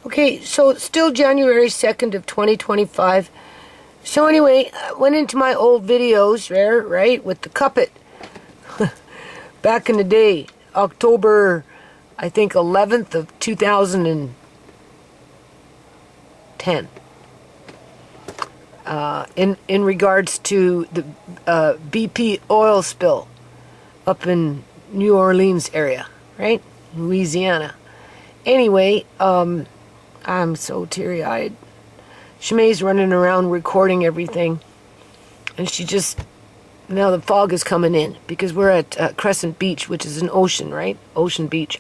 Okay, so it's still January 2nd of 2025. So anyway, I went into my old videos there, right, with the cuppet. Back in the day, October, I think 11th of 2010. In regards to the BP oil spill up in New Orleans area, right? Louisiana. Anyway, I'm so teary-eyed. Shemai's running around recording everything. And she just... Now the fog is coming in because we're at Crescent Beach, which is an ocean, right? Ocean Beach.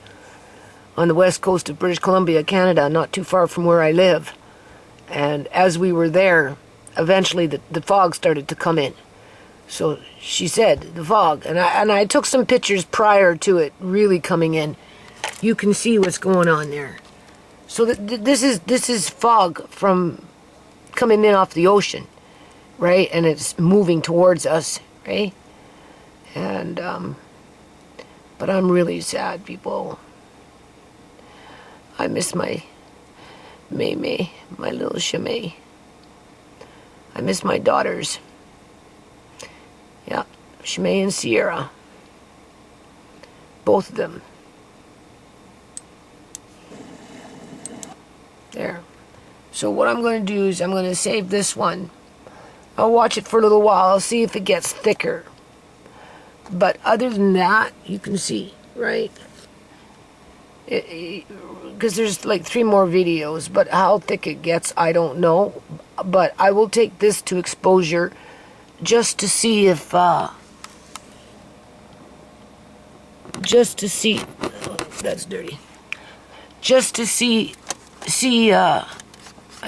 On the west coast of British Columbia, Canada, not too far from where I live. And as we were there, eventually the fog started to come in. So she said, the fog. And I took some pictures prior to it really coming in. You can see what's going on there. So this is fog from coming in off the ocean, right? And it's moving towards us, right? And but I'm really sad, people. I miss my May, my little Shemay. I miss my daughters. Yeah, Shemay and Sierra. Both of them. There. So what I'm going to do is I'm going to save this one. I'll watch it for a little while. I'll see if it gets thicker. But other than that, you can see, right? Because there's like 3 more videos, but how thick it gets, I don't know. But I will take this to exposure just to see if, just to see, oh, that's dirty. Just to see, I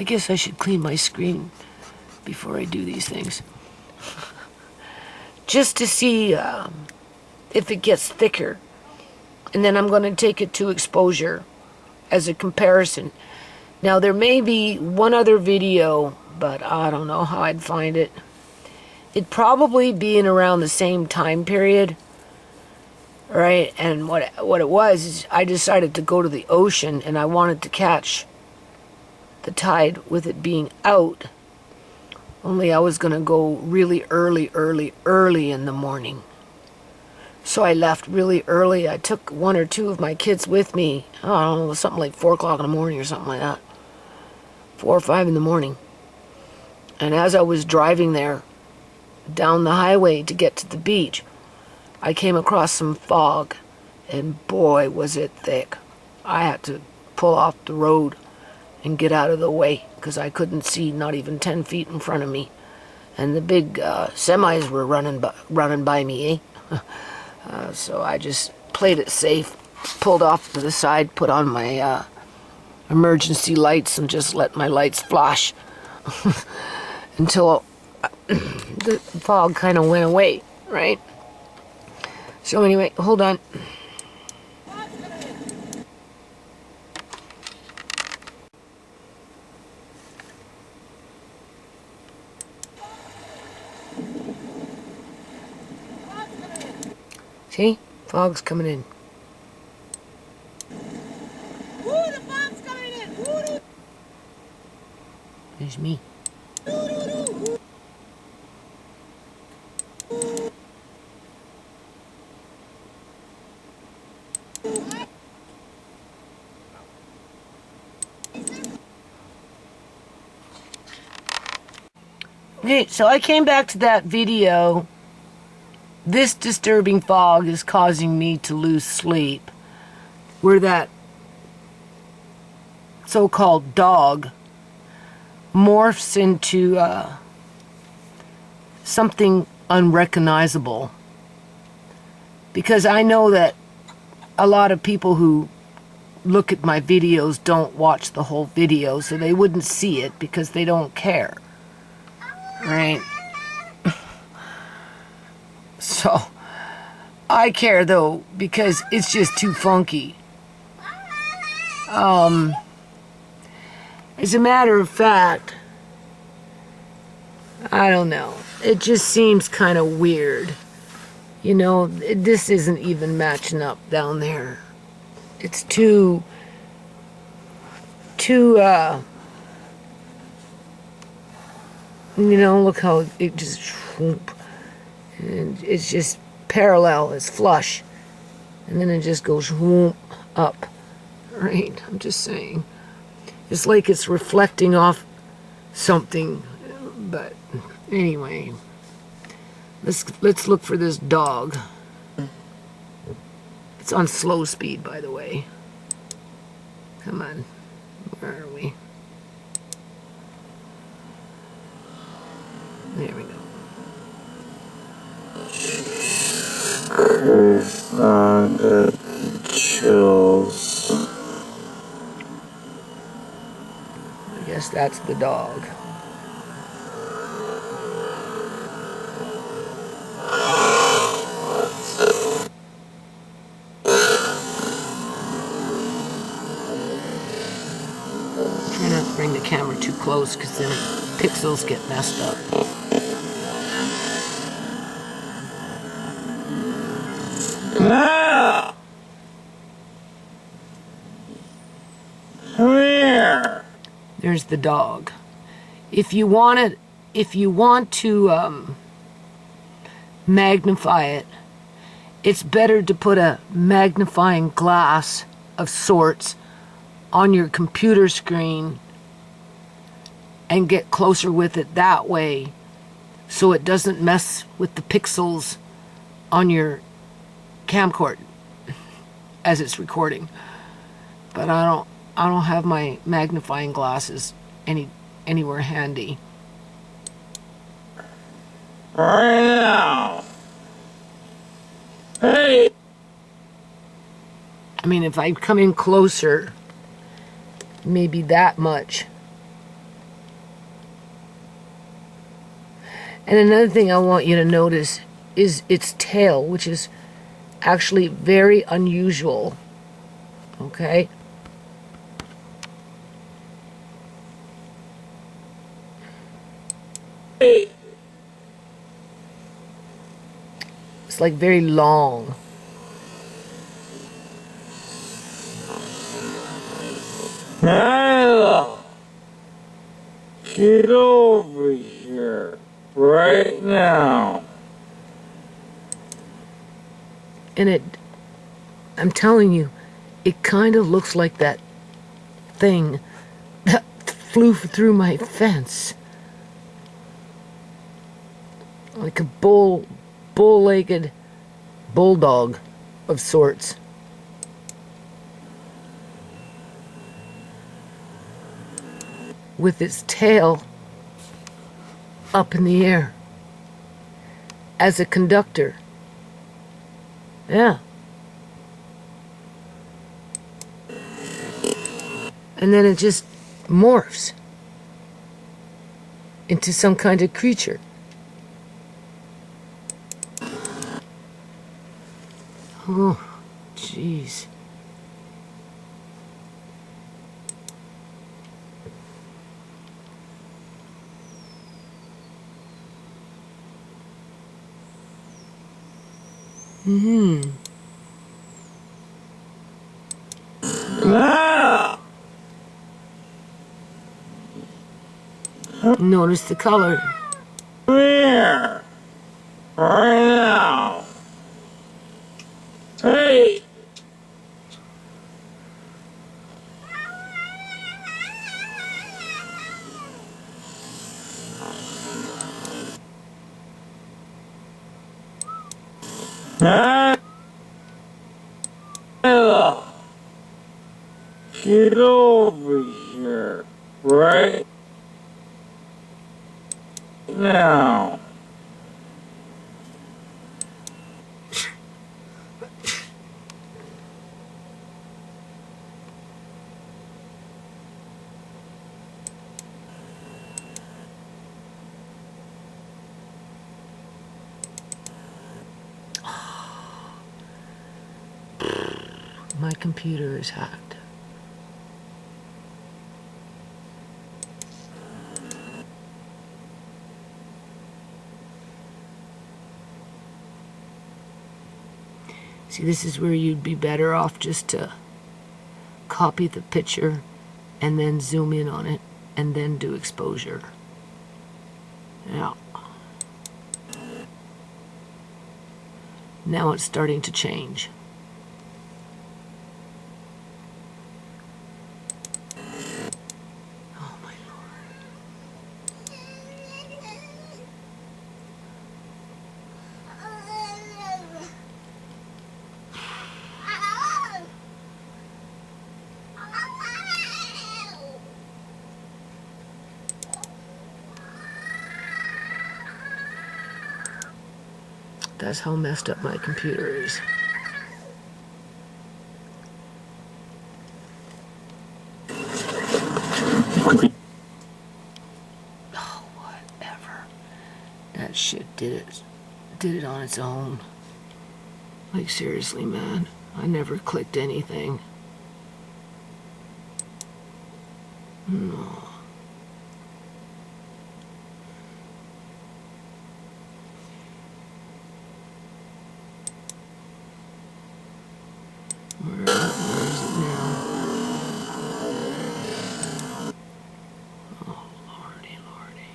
guess I should clean my screen before I do these things. Just to see if it gets thicker. And then I'm going to take it to exposure as a comparison. Now there may be one other video, but I don't know how I'd find it. It'd probably be in around the same time period. Right? And what it was is I decided to go to the ocean and I wanted to catch the tide with it being out. Only I was going to go really early in the morning. So I left really early. I took 1 or 2 of my kids with me. I don't know, something like 4 o'clock in the morning or something like that. 4 or 5 in the morning. And as I was driving there, down the highway to get to the beach, I came across some fog. And boy, was it thick. I had to pull off the road and get out of the way because I couldn't see not even 10 feet in front of me. And the big semis were running by me, eh? So I just played it safe, pulled off to the side, put on my emergency lights and just let my lights flash until the fog kind of went away, right? So anyway, hold on. See? Fog's coming in. Ooh, the fog's coming in. Ooh, There's me. Okay, so I came back to that video. This disturbing fog is causing me to lose sleep. Where that so-called dog morphs into something unrecognizable. Because I know that a lot of people who look at my videos don't watch the whole video, so they wouldn't see it because they don't care. Right? So, I care though, because it's just too funky. As a matter of fact, I don't know. It just seems kind of weird. You know, this isn't even matching up down there. It's too to, you know, look how it just, whoop, and it's just parallel, it's flush, and then it just goes whoop, up, right? I'm just saying. It's like it's reflecting off something, but anyway, let's look for this dog. It's on slow speed, by the way. Come on, where are we? There we go. Chills. I guess that's the dog. Try not to bring the camera too close because then pixels get messed up. Ah! Come here. There's the dog. If you want to magnify it, it's better to put a magnifying glass of sorts on your computer screen and get closer with it that way so it doesn't mess with the pixels on your camcorder as it's recording. But I don't have my magnifying glasses anywhere handy. Right now. Hey. I mean, if I come in closer, maybe that much. And another thing I want you to notice is its tail, which is actually very unusual. Okay? Hey. It's like very long. Nyla, get over here right now. And I'm telling you, it kind of looks like that thing that flew through my fence. Like a bull-legged bulldog of sorts. With its tail up in the air as a conductor. Yeah. And then it just morphs into some kind of creature. Oh, jeez. Ah! Notice the color. Come here right now. Hey. Nyla, get over here right now. My computer is hacked. See, this is where you'd be better off just to copy the picture and then zoom in on it, and then do exposure. Yeah. Now it's starting to change. Oh my Lord. That's how messed up my computer is. Oh, whatever. That shit did it on its own. Like, seriously, man. I never clicked anything. No. Where is it now? Oh, lordy, lordy.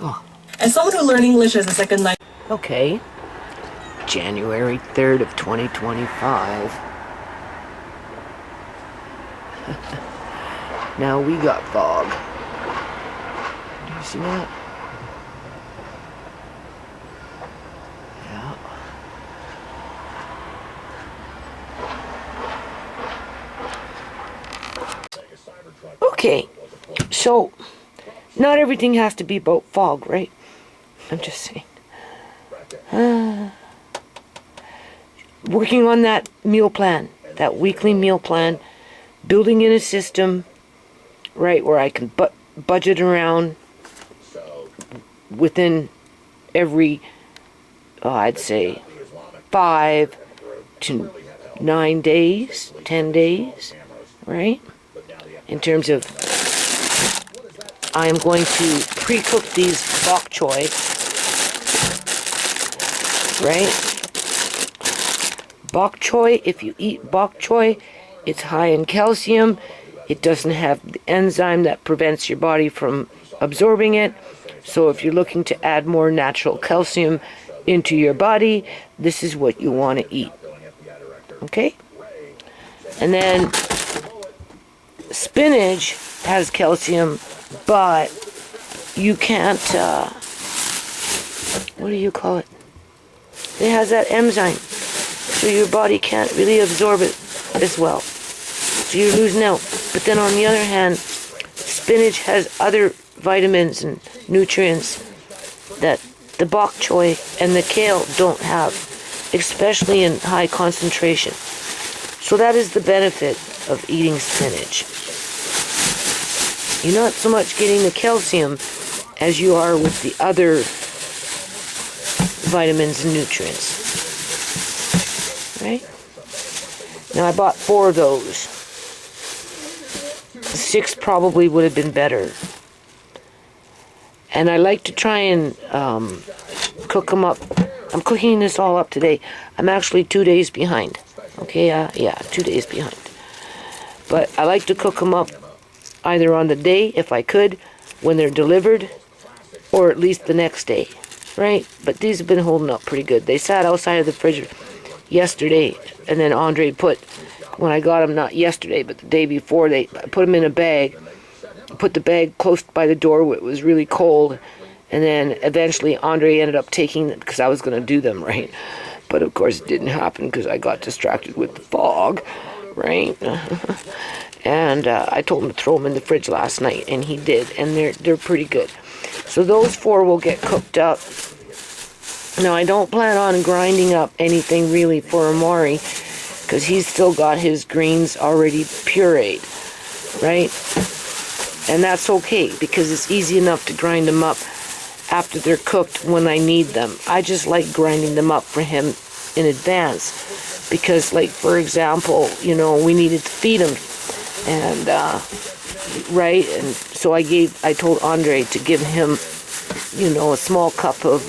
Oh. As someone who learned English as a second language. Okay. January 3rd of 2025. Now we got fog. Do you see that? Yeah. Okay, so not everything has to be about fog, right? I'm just saying. Working on that meal plan, that weekly meal plan, building in a system, right, where I can budget around within every, I'd say, 5 to 9 days, 10 days, right? In terms of, I am going to pre-cook these bok choy, right? Bok choy, if you eat bok choy, it's high in calcium. It doesn't have the enzyme that prevents your body from absorbing it. So if you're looking to add more natural calcium into your body, this is what you want to eat. Okay? And then spinach has calcium, but you can't, what do you call it? It has that enzyme, so your body can't really absorb it as well. So you're losing out. But then on the other hand, spinach has other vitamins and nutrients that the bok choy and the kale don't have, especially in high concentration. So that is the benefit of eating spinach. You're not so much getting the calcium as you are with the other vitamins and nutrients. Right? Now I bought 4 of those. 6 probably would have been better. And I like to try and cook them up. I'm cooking this all up today. I'm actually 2 days behind. Okay, yeah, 2 days behind. But I like to cook them up either on the day, if I could, when they're delivered, or at least the next day, right? But these have been holding up pretty good. They sat outside of the fridge yesterday, and then Andre put, when I got them, not yesterday, but the day before, I put them in a bag, put the bag close by the door where it was really cold, and then eventually Andre ended up taking them because I was going to do them, right? But of course it didn't happen because I got distracted with the fog, right? And I told him to throw them in the fridge last night, and he did, and they're pretty good. So those 4 will get cooked up. Now I don't plan on grinding up anything really for Amari, because he's still got his greens already pureed, right? And that's okay, because it's easy enough to grind them up after they're cooked when I need them. I just like grinding them up for him in advance, because, like, for example, you know, we needed to feed him, and right? And so I told Andre to give him, you know, a small cup of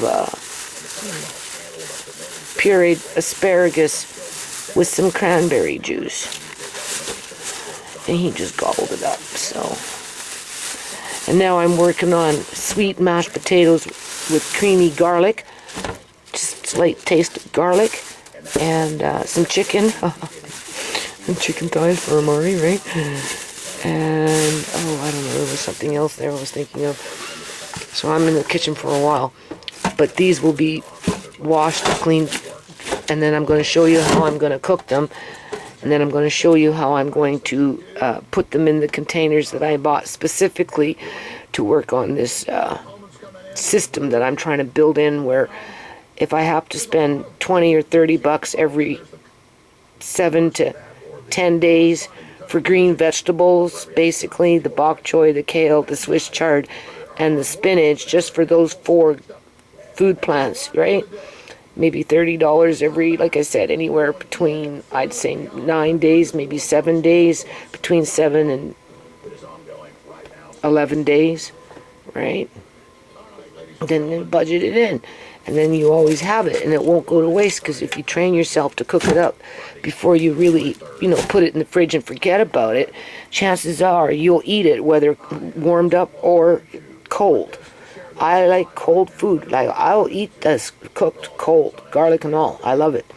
pureed asparagus with some cranberry juice. And he just gobbled it up, so. And now I'm working on sweet mashed potatoes with creamy garlic, just slight taste of garlic, and some chicken. And chicken thighs for Amari, right? And, oh, I don't know, there was something else there I was thinking of. So I'm in the kitchen for a while. But these will be washed, cleaned, and then I'm going to show you how I'm going to cook them. And then I'm going to show you how I'm going to put them in the containers that I bought specifically to work on this system that I'm trying to build in, where if I have to spend 20 or 30 bucks every 7 to 10 days for green vegetables, basically the bok choy, the kale, the Swiss chard, and the spinach, just for those 4 food plants, right? Maybe $30 every, like I said, anywhere between, I'd say 9 days, maybe 7 days, between 7 and 11 days, right? Then budget it in. And then you always have it, and it won't go to waste, because if you train yourself to cook it up before you really, you know, put it in the fridge and forget about it, chances are you'll eat it, whether warmed up or cold. I like cold food. Like, I'll eat this cooked cold, garlic and all. I love it.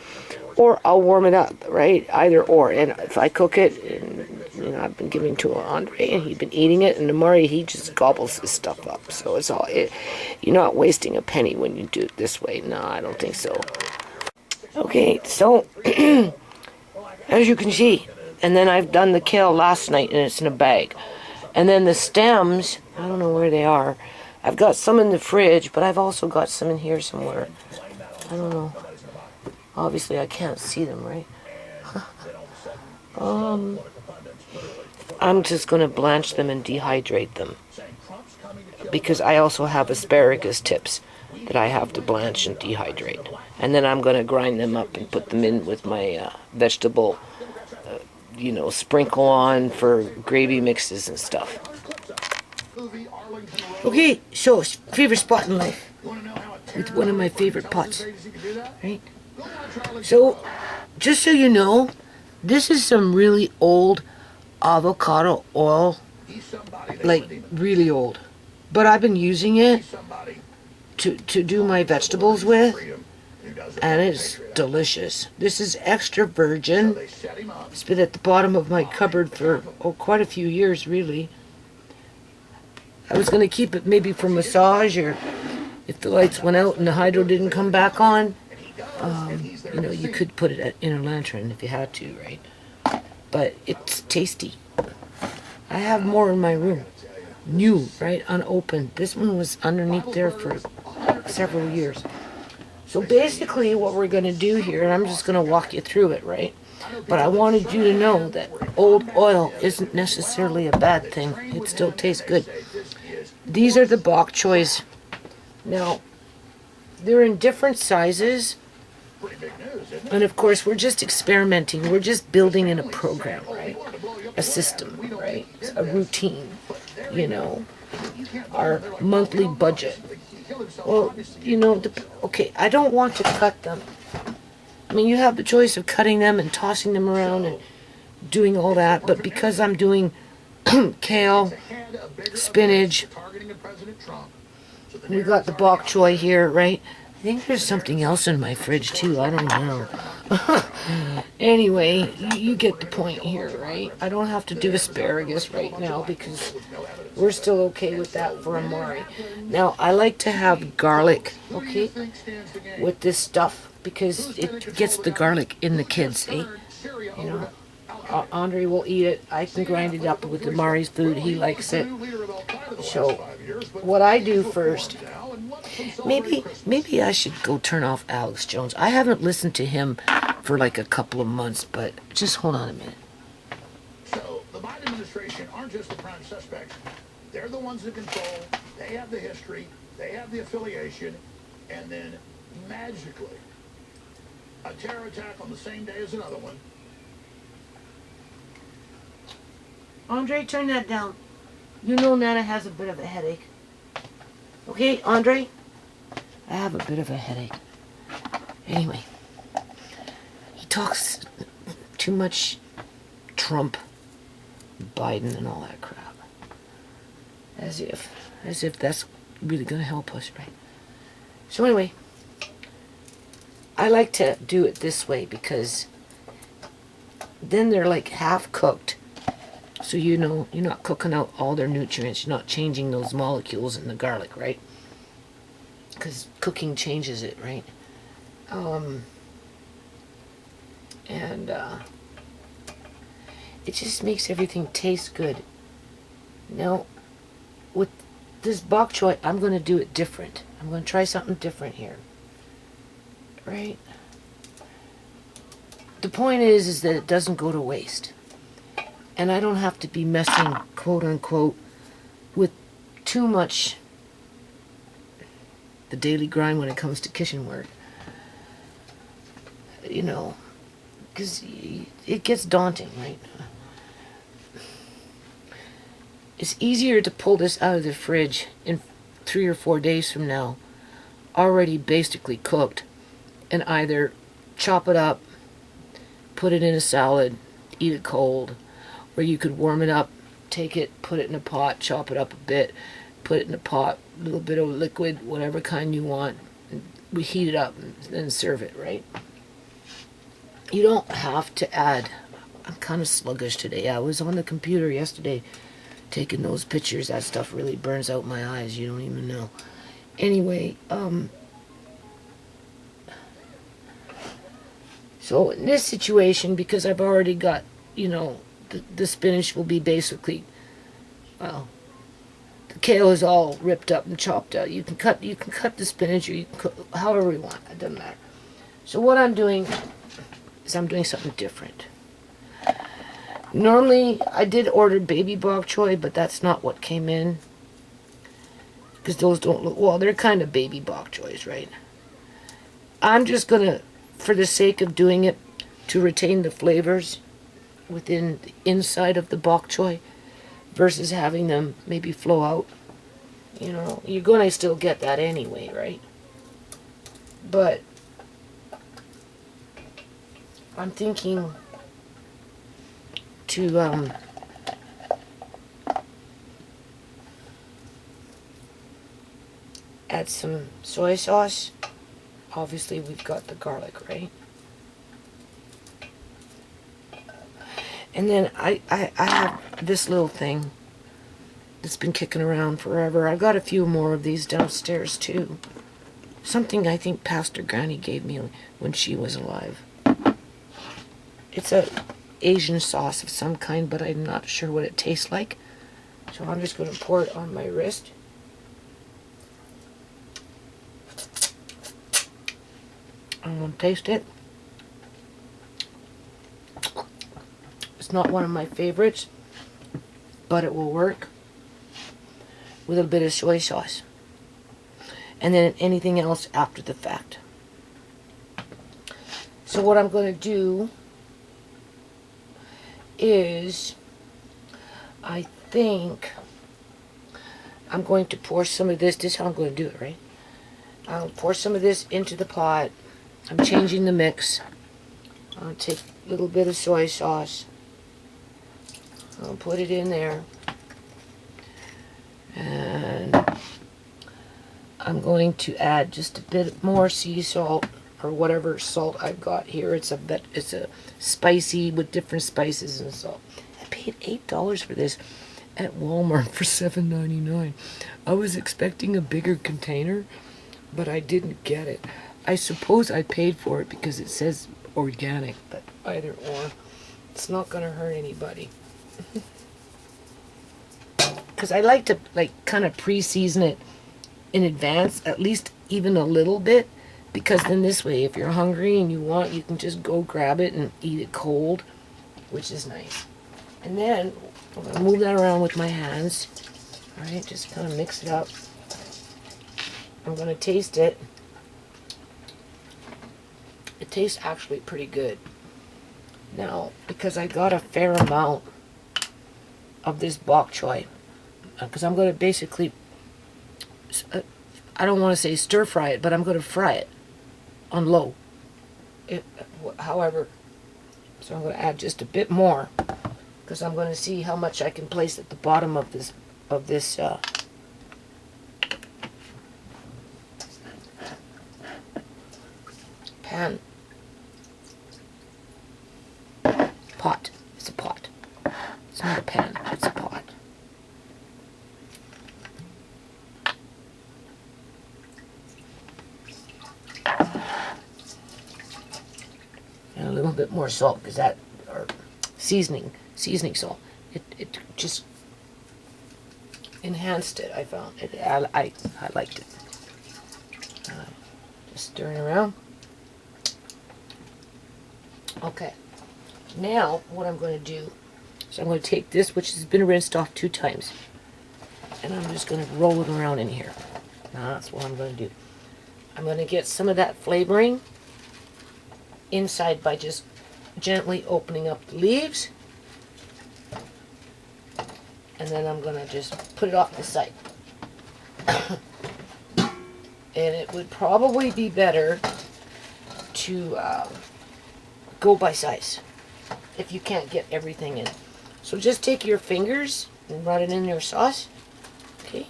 Or I'll warm it up, right? Either or. And if I cook it, and, you know, I've been giving to Andre, and he's been eating it, and Amari, he just gobbles this stuff up. So it's all, you're not wasting a penny when you do it this way. No, I don't think so. Okay, so, as you can see, and then I've done the kale last night, and it's in a bag. And then the stems, I don't know where they are. I've got some in the fridge, but I've also got some in here somewhere. I don't know. Obviously, I can't see them, right? I'm just going to blanch them and dehydrate them, because I also have asparagus tips that I have to blanch and dehydrate. And then I'm going to grind them up and put them in with my vegetable, you know, sprinkle on for gravy mixes and stuff. Okay, so favorite spot in life with one of my favorite pots, right? So, just so you know, this is some really old avocado oil, like really old, but I've been using it to do my vegetables with, and it's delicious. This is extra virgin. It's been at the bottom of my cupboard for quite a few years, really. I was going to keep it maybe for massage, or if the lights went out and the hydro didn't come back on. You know, you could put it in a lantern if you had to, right? But it's tasty. I have more in my room. New, right? Unopened. This one was underneath there for several years. So basically what we're going to do here, and I'm just going to walk you through it, right? But I wanted you to know that old oil isn't necessarily a bad thing. It still tastes good. These are the bok choys. Now, they're in different sizes. And of course, we're just experimenting. We're just building in a program, right? A system, right? A routine, you know, our monthly budget. Well, you know, okay, I don't want to cut them. I mean, you have the choice of cutting them and tossing them around and doing all that, but because I'm doing kale, spinach, we got the bok choy here, right? I think there's something else in my fridge too, I don't know. Anyway, you get the point here, right? I don't have to do asparagus right now because we're still okay with that for Amari. Now, I like to have garlic, okay, with this stuff, because it gets the garlic in the kids, eh? You know, Andre will eat it. I can grind it up with Amari's food. He likes it. So, what I do first, maybe I should go turn off Alex Jones. I haven't listened to him for like a couple of months, but just hold on a minute. So, the Biden administration aren't just the prime suspects. They're the ones that control. They have the history. They have the affiliation. And then, magically, a terror attack on the same day as another one. Andre, turn that down. You know Nana has a bit of a headache. Okay, Andre? I have a bit of a headache. Anyway, he talks too much Trump, Biden, and all that crap. As if that's really going to help us, right? So anyway, I like to do it this way because then they're like half cooked. So you know, you're not cooking out all their nutrients. You're not changing those molecules in the garlic, right? Because cooking changes it, right? It just makes everything taste good. Now, with this bok choy, I'm going to do it different. I'm going to try something different here. Right? The point is that it doesn't go to waste. And I don't have to be messing, quote unquote, with too much the daily grind when it comes to kitchen work. You know, because it gets daunting, right? It's easier to pull this out of the fridge in 3 or 4 days from now, already basically cooked, and either chop it up, put it in a salad, eat it cold, or you could warm it up, take it, put it in a pot, chop it up a bit, put it in a pot, a little bit of liquid, whatever kind you want, and we heat it up and then serve it, right? You don't have to add. I'm kind of sluggish today. I was on the computer yesterday taking those pictures. That stuff really burns out my eyes. You don't even know. Anyway, so in this situation, because I've already got, you know, the spinach will be basically, well, the kale is all ripped up and chopped out. You can cut the spinach, or you can cook however you want. It doesn't matter. So what I'm doing is I'm doing something different. Normally, I did order baby bok choy, but that's not what came in. Because those don't look, well, they're kind of baby bok choys, right? I'm just going to, for the sake of doing it, to retain the flavors within the inside of the bok choy, versus having them maybe flow out. You know, you're going to still get that anyway, right? But I'm thinking to add some soy sauce. Obviously we've got the garlic, right? And then I have this little thing that's been kicking around forever. I got a few more of these downstairs too. Something I think Pastor Granny gave me when she was alive. It's a Asian sauce of some kind, but I'm not sure what it tastes like. So I'm just going to pour it on my wrist. I'm going to taste it. It's not one of my favorites, but it will work with a bit of soy sauce. And then anything else after the fact. So what I'm going to do is, I think I'm going to pour some of this. This is how I'm going to do it, right? I'll pour some of this into the pot. I'm changing the mix. I'll take a little bit of soy sauce. I'll put it in there. And I'm going to add just a bit more sea salt, or whatever salt I've got here. It's a spicy with different spices and salt. I paid $8 for this at Walmart for $7.99. I was expecting a bigger container, but I didn't get it. I suppose I paid for it because it says organic, but either or, it's not going to hurt anybody. Because I like to kind of pre-season it in advance, at least even a little bit, because then this way, if you're hungry and you want, you can just go grab it and eat it cold, which is nice. And then I'm going to move that around with my hands. All right, just kind of mix it up. I'm going to taste it. It tastes actually pretty good. Now, because I got a fair amount of this bok choy, because I'm going to basically, I don't want to say stir fry it, but I'm going to fry it on low. However, so I'm going to add just a bit more, because I'm going to see how much I can place at the bottom of this pan. Pot. It's a pot. It's not a pan. It's a pot. And a little bit more salt, because that, or seasoning salt. It just enhanced it. I found it. I liked it. Just stirring around. Okay. Now what I'm going to do is I'm going to take this, which has been rinsed off 2 times, and I'm just going to roll it around in here. Now that's what I'm going to do. I'm going to get some of that flavoring inside by just gently opening up the leaves, and then I'm going to just put it off to the side. And it would probably be better to go by size if you can't get everything in. So just take your fingers and run it in your sauce, okay,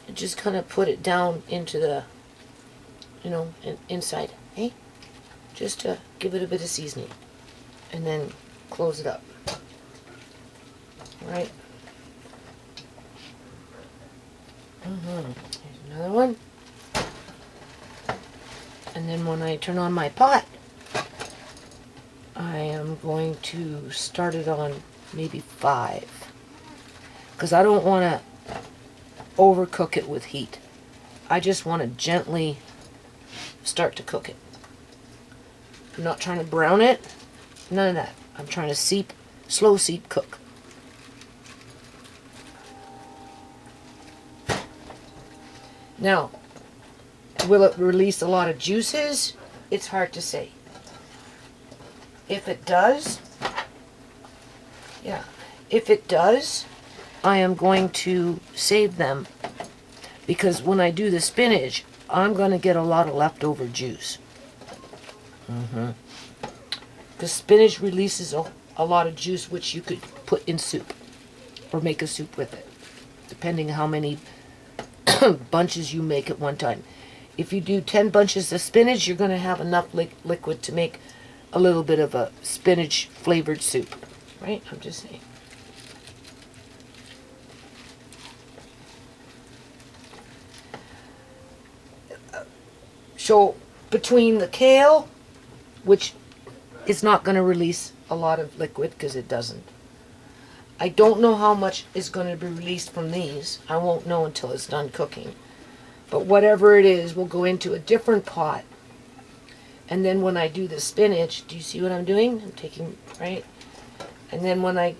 and just kind of put it down into the, inside, okay, just to give it a bit of seasoning, and then close it up. All right. Here's another one. And then when I turn on my pot, I am going to start it on maybe 5, because I don't want to overcook it with heat. I just want to gently start to cook it. I'm not trying to brown it, none of that. I'm trying to slow seep cook. Now, will it release a lot of juices? It's hard to say. If it does, I am going to save them, because when I do the spinach, I'm going to get a lot of leftover juice. Because spinach releases a lot of juice, which you could put in soup or make a soup with it, depending on how many bunches you make at one time. If you do 10 bunches of spinach, you're going to have enough liquid to make a little bit of a spinach flavored soup, right? I'm just saying. So between the kale, which is not going to release a lot of liquid because it doesn't. I don't know how much is going to be released from these. I won't know until it's done cooking. But whatever it is will go into a different pot. And then when I do the spinach, do you see what I'm doing? I'm taking, right? And then when I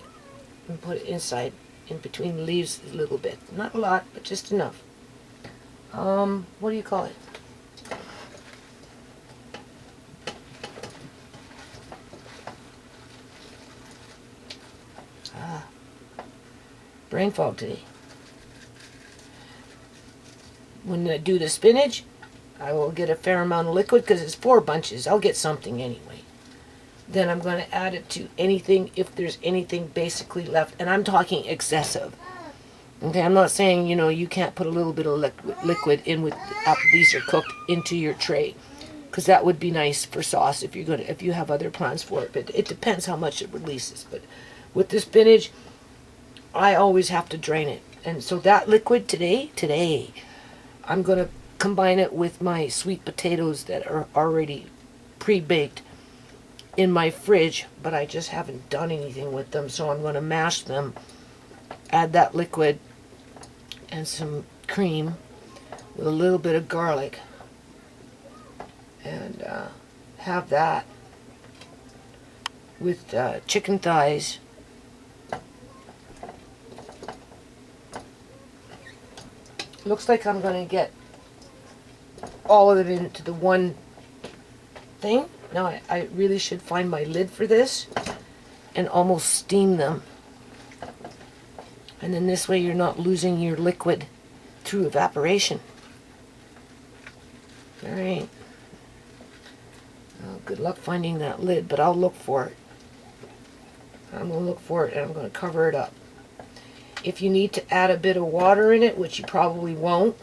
put it inside, in between the leaves a little bit. Not a lot, but just enough. What do you call it? Brain fog today. When I do the spinach, I will get a fair amount of liquid because it's 4 bunches. I'll get something anyway. Then I'm going to add it to anything if there's anything basically left. And I'm talking excessive. Okay, I'm not saying, you can't put a little bit of liquid in with after these are cooked into your tray, because that would be nice for sauce if you have other plans for it. But it depends how much it releases. But with the spinach, I always have to drain it. And so that liquid today, I'm going to combine it with my sweet potatoes that are already pre-baked in my fridge, but I just haven't done anything with them. So I'm going to mash them, add that liquid and some cream with a little bit of garlic, and have that with chicken thighs. Looks like I'm going to get all of it into the one thing. Now I really should find my lid for this and almost steam them. And then this way you're not losing your liquid through evaporation. Alright. Well, good luck finding that lid, but I'll look for it. I'm going to look for it and I'm going to cover it up. If you need to add a bit of water in it, which you probably won't,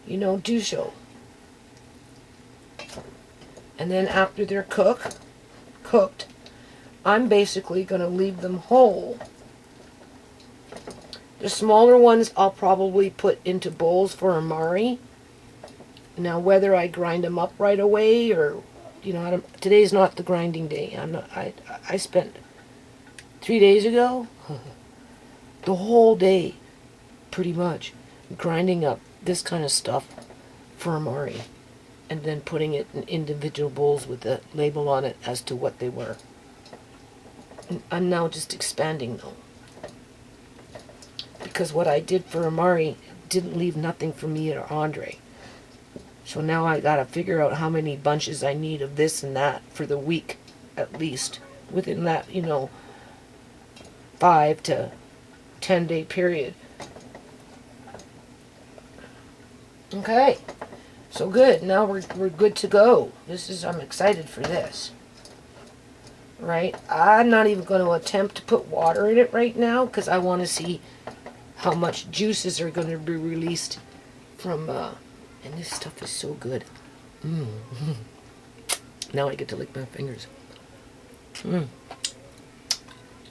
you know, do so. And then after they're cooked, I'm basically going to leave them whole. The smaller ones I'll probably put into bowls for amari. Now whether I grind them up right away or, you know, today's not the grinding day. I spent 3 days ago the whole day pretty much grinding up this kind of stuff for amari and then putting it in individual bowls with the label on it as to what they were. I'm now just expanding though, because what I did for amari didn't leave nothing for me or Andre. So now I gotta figure out how many bunches I need of this and that for the week at least, within that, you know, 5 to 10 day period. Okay, so good. Now we're good to go. I'm excited for this. Right? I'm not even going to attempt to put water in it right now because I want to see how much juices are going to be released from, and this stuff is so good. Now I get to lick my fingers.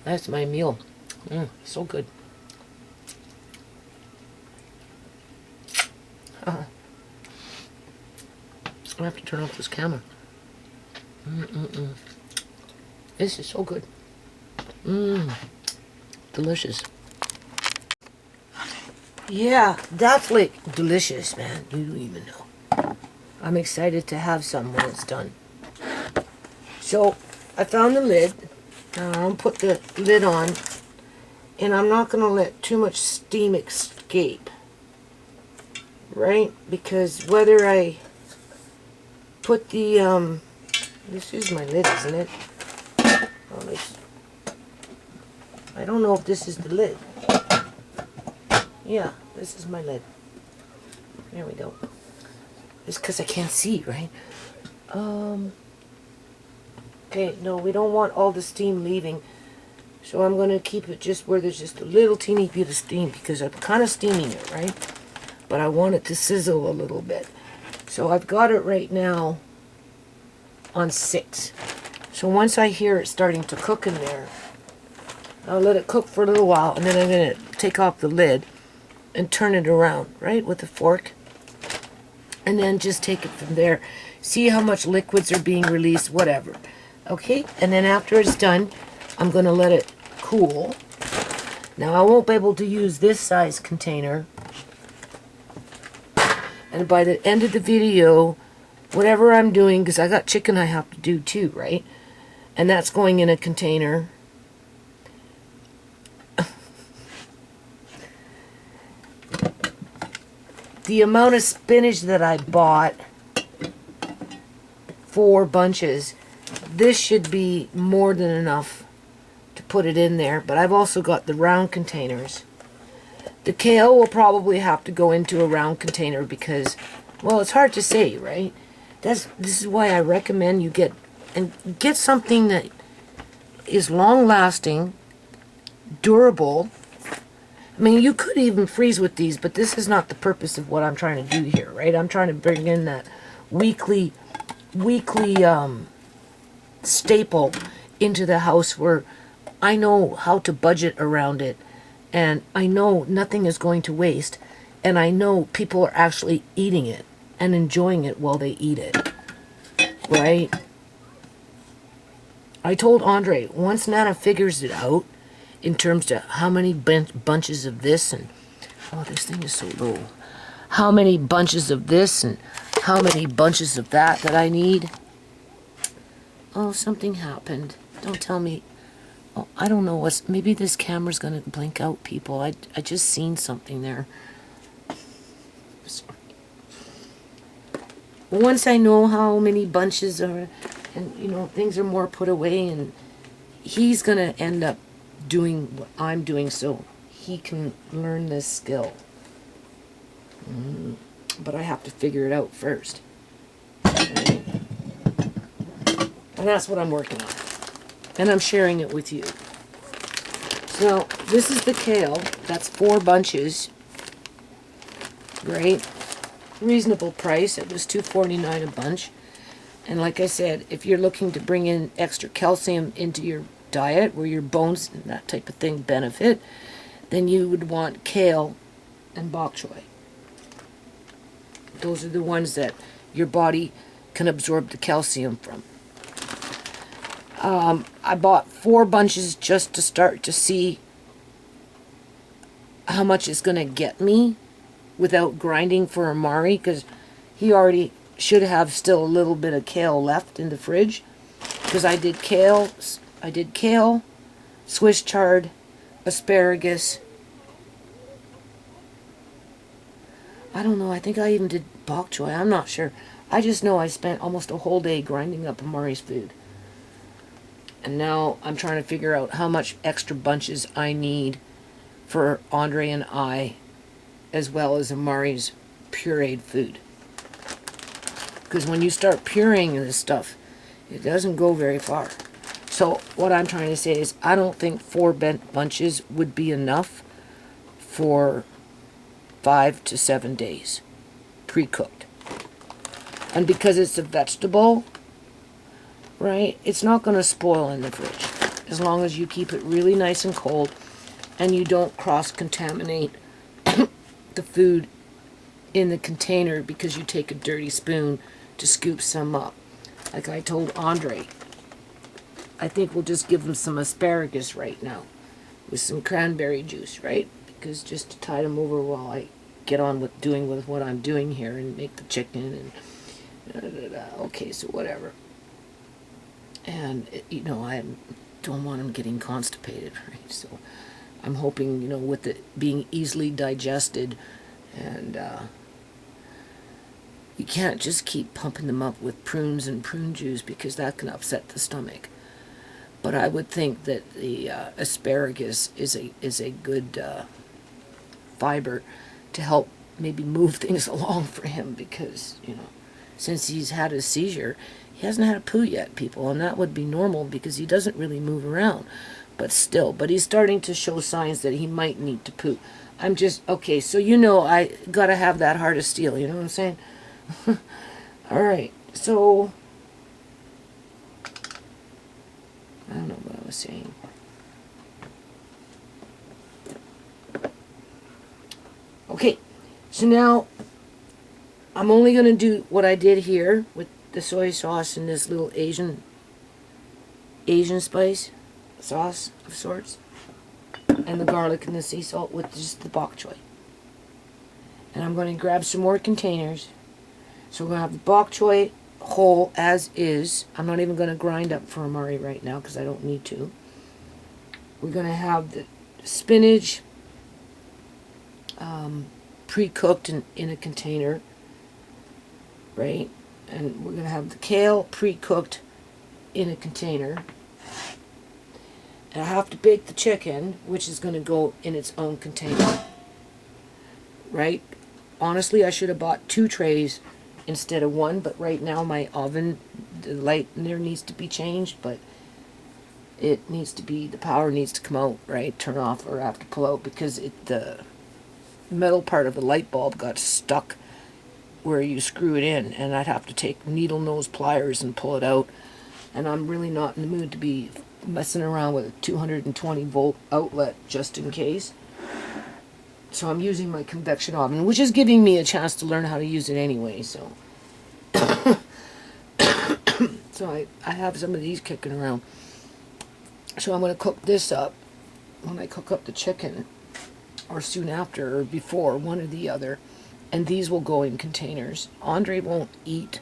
That's my meal. So good. I have to turn off this camera. This is so good. Delicious. Yeah, that's like delicious, man. You don't even know. I'm excited to have some when it's done. So, I found the lid. Now I'll put the lid on. And I'm not going to let too much steam escape. Right? Because whether I put the, this is my lid, isn't it? Oh, I don't know if this is the lid. Yeah, this is my lid. There we go. It's because I can't see, right? Okay, no, we don't want all the steam leaving. So I'm going to keep it just where there's just a little teeny bit of steam because I'm kind of steaming it, right? But I want it to sizzle a little bit. So I've got it right now on 6. So once I hear it starting to cook in there, I'll let it cook for a little while and then I'm going to take off the lid and turn it around, right, with a fork. And then just take it from there. See how much liquids are being released, whatever. Okay, and then after it's done, I'm going to let it cool. Now I won't be able to use this size container. And by the end of the video, whatever I'm doing, because I got chicken I have to do too, right? And that's going in a container. The amount of spinach that I bought, 4 bunches, this should be more than enough to put it in there. But I've also got the round containers. The kale will probably have to go into a round container because, well, it's hard to say, right? This is why I recommend you get something that is long-lasting, durable. I mean, you could even freeze with these, but this is not the purpose of what I'm trying to do here, right? I'm trying to bring in that weekly staple into the house where I know how to budget around it, and I know nothing is going to waste, and I know people are actually eating it and enjoying it while they eat it, right? I told Andre, once Nana figures it out, in terms of how many bunches of this and, oh, this thing is so low. How many bunches of this and how many bunches of that I need. Oh, something happened. Don't tell me. Oh, I don't know what's, maybe this camera's going to blink out, people. I just seen something there. Sorry. Once I know how many bunches are, and, you know, things are more put away, and he's going to end up doing what I'm doing, so he can learn this skill. But I have to figure it out first. Right? And that's what I'm working on. And I'm sharing it with you. So this is the kale. That's 4 bunches. Great. Reasonable price. It was $2.49 a bunch. And like I said, if you're looking to bring in extra calcium into your diet, where your bones and that type of thing benefit, then you would want kale and bok choy. Those are the ones that your body can absorb the calcium from. I bought 4 bunches just to start to see how much it's going to get me without grinding for Amari, because he already should have still a little bit of kale left in the fridge, because I did kale, Swiss chard, asparagus. I don't know, I think I even did bok choy, I'm not sure. I just know I spent almost a whole day grinding up Amari's food. And now I'm trying to figure out how much extra bunches I need for Andre and I, as well as Amari's pureed food. Because when you start pureeing this stuff, it doesn't go very far. So what I'm trying to say is I don't think 4 bent bunches would be enough for 5 to 7 days, pre-cooked. And because it's a vegetable, right, it's not going to spoil in the fridge, as long as you keep it really nice and cold and you don't cross-contaminate the food in the container because you take a dirty spoon to scoop some up. Like I told Andre, I think we'll just give him some asparagus right now with some cranberry juice, right? Because just to tide him over while I get on with doing with what I'm doing here and make the chicken and okay, so whatever. And you know, I don't want him getting constipated, right? So I'm hoping, you know, with it being easily digested, and you can't just keep pumping them up with prunes and prune juice because that can upset the stomach. But I would think that the asparagus is a good fiber to help maybe move things along for him, because, you know, since he's had a seizure, he hasn't had a poo yet, people, and that would be normal because he doesn't really move around. But still, but he's starting to show signs that he might need to poo. I'm just, okay, so you know I gotta have that heart of steel, you know what I'm saying? Alright, so I don't know what I was saying. Okay, so now I'm only going to do what I did here with the soy sauce and this little Asian spice sauce of sorts, and the garlic and the sea salt with just the bok choy. And I'm going to grab some more containers. So we're going to have the bok choy whole as is. I'm not even going to grind up for Amari right now because I don't need to. We're going to have the spinach pre-cooked in a container, right? And we're going to have the kale pre-cooked in a container. And I have to bake the chicken, which is going to go in its own container, right? Honestly, I should have bought 2 trays instead of 1, but right now my oven, the light in there needs to be changed, but it needs to be, the power needs to come out, right? Turn off, or I have to pull out because the metal part of the light bulb got stuck where you screw it in, and I'd have to take needle nose pliers and pull it out, and I'm really not in the mood to be messing around with a 220 volt outlet just in case. So I'm using my convection oven, which is giving me a chance to learn how to use it anyway, so so I have some of these kicking around. So I'm going to cook this up when I cook up the chicken, or soon after, or before, one or the other. And these will go in containers. Andre won't eat.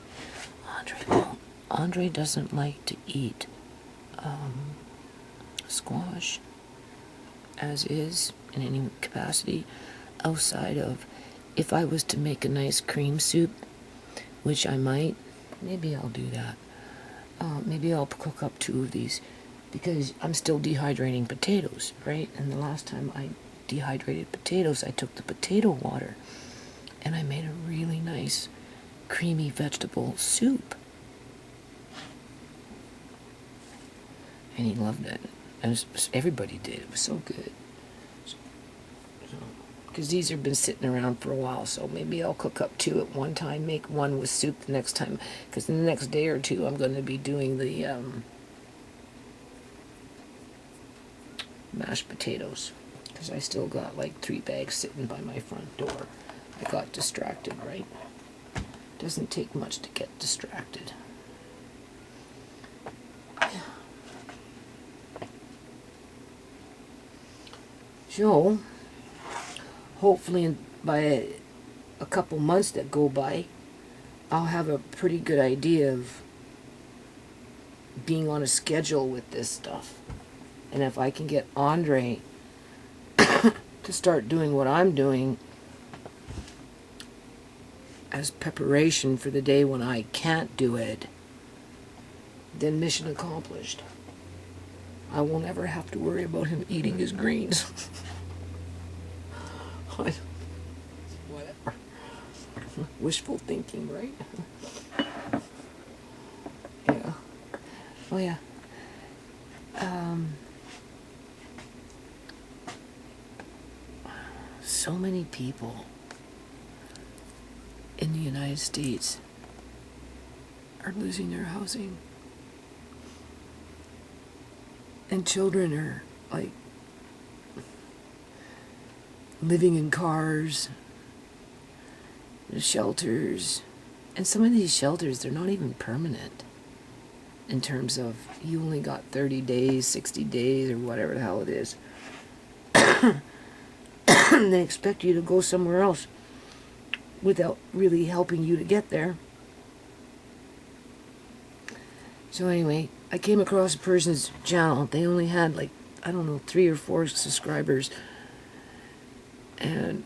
Andre doesn't like to eat squash as is in any capacity, outside of if I was to make a nice cream soup, which I might. Maybe I'll do that. Maybe I'll cook up 2 of these because I'm still dehydrating potatoes, right? And the last time I dehydrated potatoes, I took the potato water and I made a really nice creamy vegetable soup. And he loved it. And everybody did. It was so good. Because these have been sitting around for a while, so maybe I'll cook up 2 at one time, make one with soup the next time. Because in the next day or 2, I'm going to be doing the mashed potatoes. Because I still got like 3 bags sitting by my front door. I got distracted, right? Doesn't take much to get distracted. So, hopefully by a couple months that go by, I'll have a pretty good idea of being on a schedule with this stuff. And if I can get Andre to start doing what I'm doing as preparation for the day when I can't do it, then mission accomplished. I won't ever have to worry about him eating his greens. Whatever. Wishful thinking, right? Yeah. Oh, yeah. So many people in the United States are losing their housing. And children are, like, living in cars, shelters. And some of these shelters, they're not even permanent. In terms of, you only got 30 days, 60 days, or whatever the hell it is. They expect you to go somewhere else without really helping you to get there. So anyway, I came across a person's channel. They only had like, I don't know, 3 or 4 subscribers. And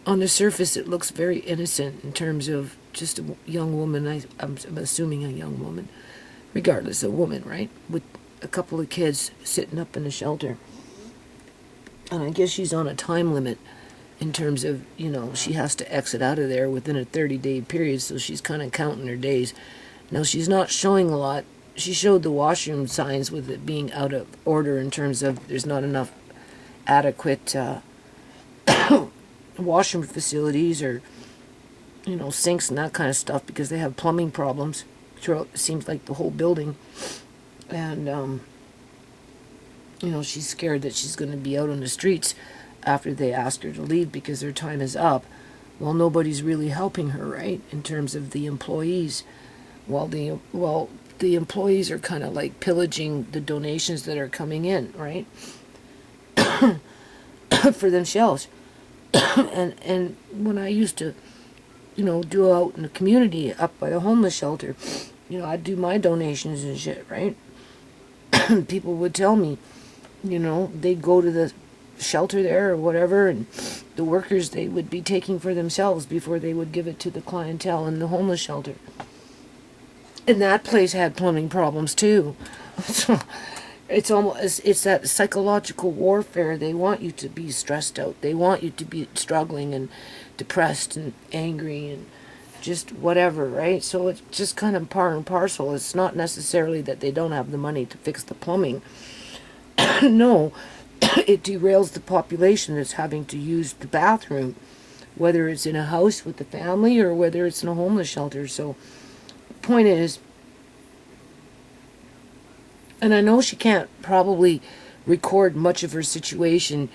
on the surface, it looks very innocent in terms of just a young woman. I'm assuming a young woman, regardless, a woman, right? With a couple of kids sitting up in a shelter. And I guess she's on a time limit in terms of, you know, she has to exit out of there within a 30-day period, so she's kind of counting her days. Now, she's not showing a lot. She showed the washroom signs with it being out of order in terms of there's not enough adequate washroom facilities or, you know, sinks and that kind of stuff because they have plumbing problems throughout, it seems like, the whole building. And, you know, she's scared that she's going to be out on the streets after they ask her to leave because their time is up. Well, nobody's really helping her, right, in terms of the employees. Well, the employees are kind of like pillaging the donations that are coming in, right, for themselves. and when I used to, you know, do out in the community up by the homeless shelter, you know, I'd do my donations and shit, right? People would tell me, you know, they'd go to the shelter there or whatever, and the workers they would be taking for themselves before they would give it to the clientele in the homeless shelter. And that place had plumbing problems too. So it's that psychological warfare. They want you to be stressed out. They want you to be struggling and depressed and angry and just whatever, right? So it's just kind of par and parcel. It's not necessarily that they don't have the money to fix the plumbing. No, it derails the population that's having to use the bathroom, whether it's in a house with the family or whether it's in a homeless shelter. So the point is, and I know she can't probably record much of her situation,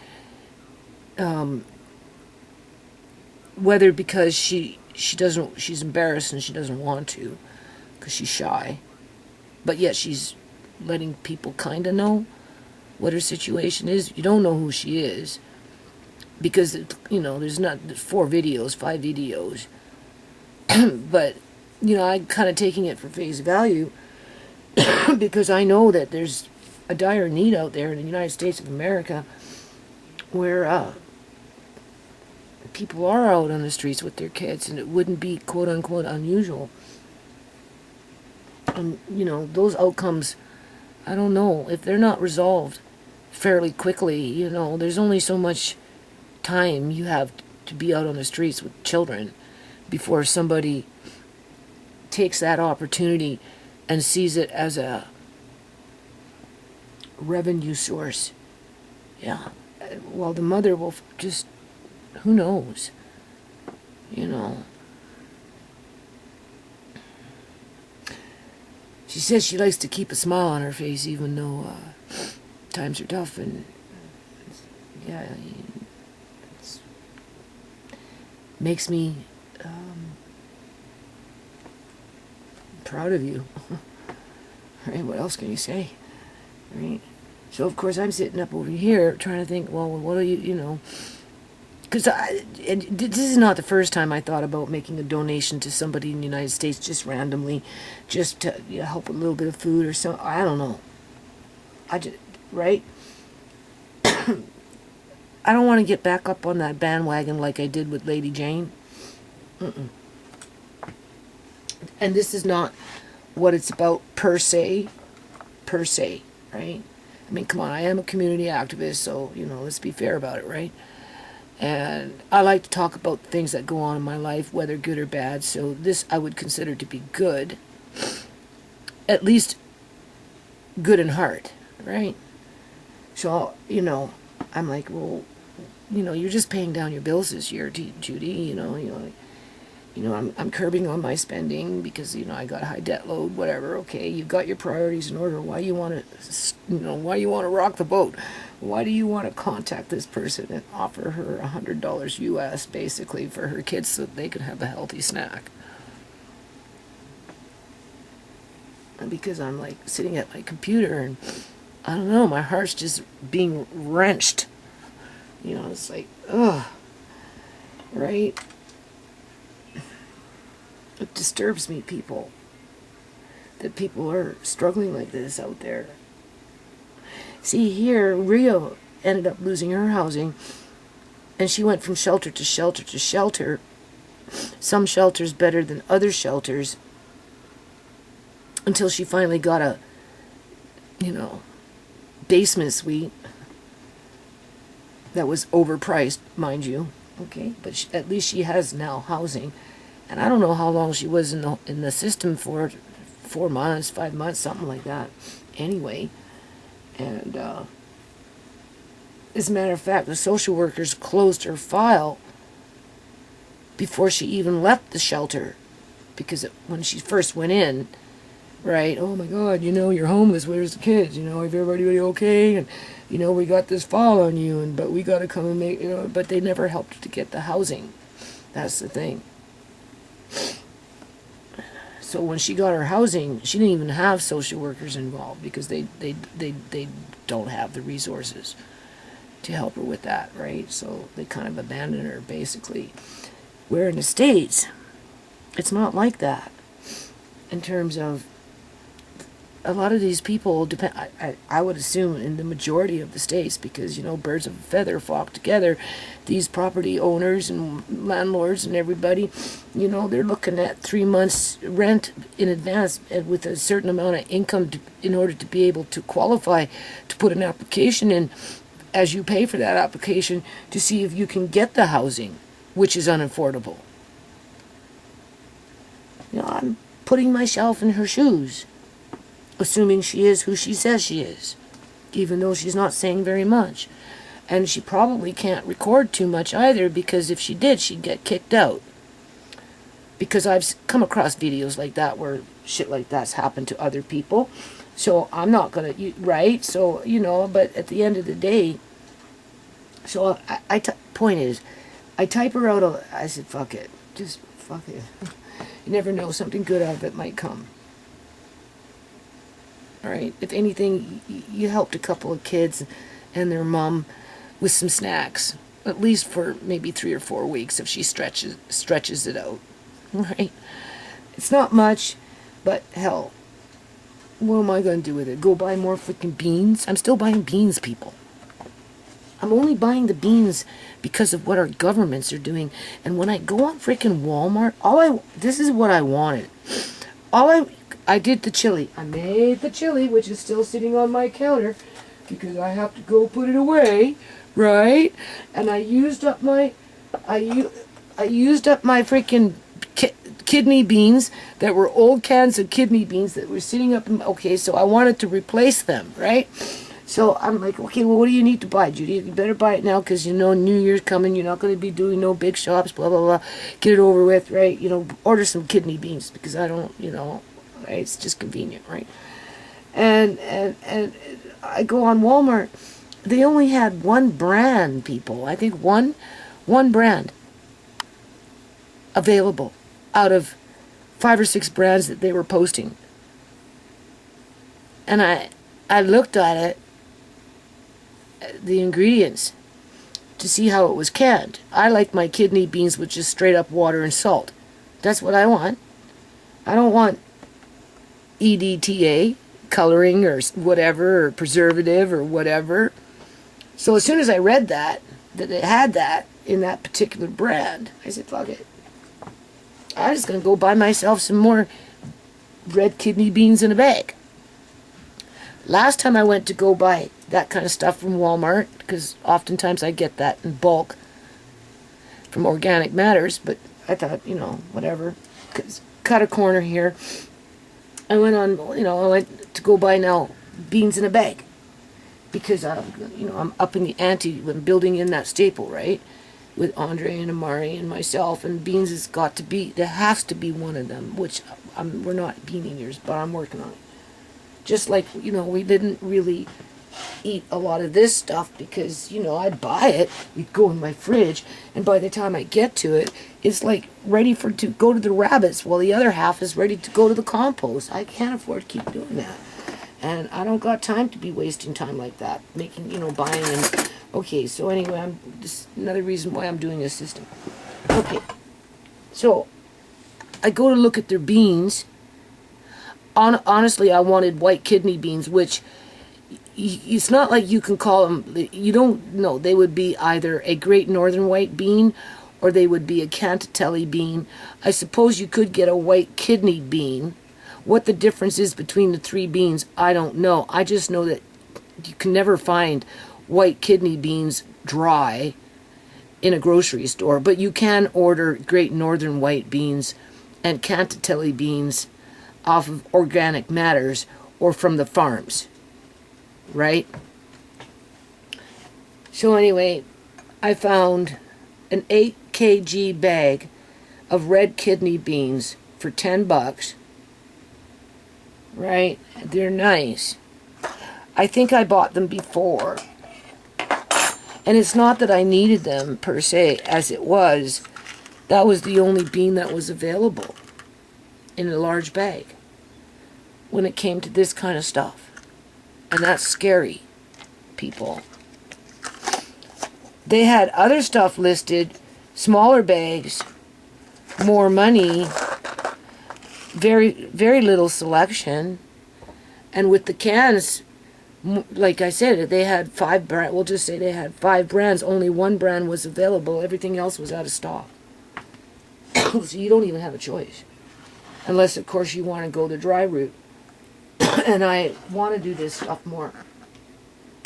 whether because she's embarrassed and she doesn't want to, because she's shy, but yet she's letting people kind of know what her situation is. You don't know who she is, because, you know, there's 5 videos, but, you know, I'm kind of taking it for face value, because I know that there's a dire need out there in the United States of America where people are out on the streets with their kids, and it wouldn't be quote-unquote unusual. And, you know, those outcomes, I don't know, if they're not resolved fairly quickly. You know, there's only so much time you have to be out on the streets with children before somebody takes that opportunity and sees it as a revenue source. Yeah. Well, the mother will just, who knows? You know. She says she likes to keep a smile on her face even though times are tough, and yeah, it makes me proud of you. Right? What else can you say? Right? So of course I'm sitting up over here trying to think, well, what do you know? Because this is not the first time I thought about making a donation to somebody in the United States just randomly, just to help with a little bit of food or something. I don't know. Right? I don't want to get back up on that bandwagon like I did with Lady Jane. And this is not what it's about per se, right? I mean, come on, I am a community activist, so, let's be fair about it, right? And I like to talk about things that go on in my life, whether good or bad. So this I would consider to be good. At least good in heart, right? So, I'm like, well, you're just paying down your bills this year, Judy. I'm curbing on my spending because, I got a high debt load, whatever. Okay, you've got your priorities in order. Why you want to rock the boat? Why do you want to contact this person and offer her $100 US basically for her kids so that they can have a healthy snack? And because I'm like sitting at my computer and I don't know, my heart's just being wrenched. It's like, ugh, right? It disturbs me, people, that people are struggling like this out there. See, here, Rio ended up losing her housing, and she went from shelter to shelter to shelter. Some shelters better than other shelters, until she finally got a, basement suite that was overpriced, mind you. Okay, but at least she has now housing. And I don't know how long she was in the system for, 4 months, 5 months, something like that. Anyway. And as a matter of fact, the social workers closed her file before she even left the shelter, because when she first went in, right? Oh my God, you're homeless. Where's the kids? Is everybody okay? And we got this file on you, but we got to come and make. But they never helped her to get the housing. That's the thing. So when she got her housing, she didn't even have social workers involved because they don't have the resources to help her with that, right? So they kind of abandoned her, basically. Where in the States, it's not like that. In terms of a lot of these people depend. I would assume in the majority of the states, because birds of a feather flock together. These property owners and landlords and everybody, they're looking at 3 months rent in advance and with a certain amount of income in order to be able to qualify to put an application in, as you pay for that application to see if you can get the housing, which is unaffordable. I'm putting myself in her shoes, assuming she is who she says she is, even though she's not saying very much. And she probably can't record too much either, because if she did, she'd get kicked out. Because I've come across videos like that where shit like that's happened to other people. So I'm not going to, right? So, but at the end of the day, so point is, I type her out, I said, fuck it. Just fuck it. You never know, something good out of it might come. All right, if anything, you helped a couple of kids and their mom with some snacks, at least for maybe 3 or 4 weeks if she stretches it out. Right? It's not much, but hell, what am I going to do with it? Go buy more freaking beans? I'm still buying beans, people. I'm only buying the beans because of what our governments are doing. And when I go on freaking Walmart, this is what I wanted. I did the chili. I made the chili, which is still sitting on my counter, because I have to go put it away, right? And I used up my, I used up my freaking kidney beans that were old cans of kidney beans that were sitting up in, okay, so I wanted to replace them, right? So I'm like, okay, well, what do you need to buy, Judy? You better buy it now because you know New Year's coming. You're not going to be doing no big shops, blah, blah, blah. Get it over with, right? You know, order some kidney beans because I don't, you know, right? It's just convenient, right? And I go on Walmart. They only had one brand, people. I think one brand available out of 5 or 6 brands that they were posting. And I looked at it, the ingredients, to see how it was canned. I like my kidney beans with just straight up water and salt. That's what I want. I don't want EDTA, coloring or whatever, or preservative or whatever. So as soon as I read that it had that in that particular brand, I said, fuck it. I'm just going to go buy myself some more red kidney beans in a bag. Last time I went to go buy that kind of stuff from Walmart, because oftentimes I get that in bulk from Organic Matters, but I thought, you know, whatever, cut a corner here. I went to go buy now beans in a bag, because you know, I'm up in the ante when building in that staple, right? With Andre and Amari and myself, and beans has got to be, there has to be one of them, which we're not bean eaters, but I'm working on it. Just like, you know, we didn't really eat a lot of this stuff because, you know, I'd buy it, it'd go in my fridge, and by the time I get to it, it's like ready to go to the rabbits, while the other half is ready to go to the compost. I can't afford to keep doing that. And I don't got time to be wasting time like that, making, you know, buying and, okay, so anyway, this is another reason why I'm doing this system. Okay, so I go to look at their beans. Honestly, I wanted white kidney beans, which it's not like you can call them, you don't know, they would be either a Great Northern white bean or they would be a Cantatelli bean. I suppose you could get a white kidney bean. What the difference is between the 3 beans, I don't know. I just know that you can never find white kidney beans dry in a grocery store, but you can order Great Northern white beans and Cantatelli beans off of Organic Matters or from the farms, right? So anyway, I found an 8 kg bag of red kidney beans for $10, right? They're nice. I think I bought them before, and it's not that I needed them per se, as it was, that was the only bean that was available in a large bag when it came to this kind of stuff. And that's scary, people. They had other stuff listed, smaller bags, more money, very, very little selection. And with the cans, like I said, they had 5 brands. We'll just say they had 5 brands. Only 1 brand was available. Everything else was out of stock. So you don't even have a choice. Unless, of course, you want to go the dry route. And I want to do this stuff more.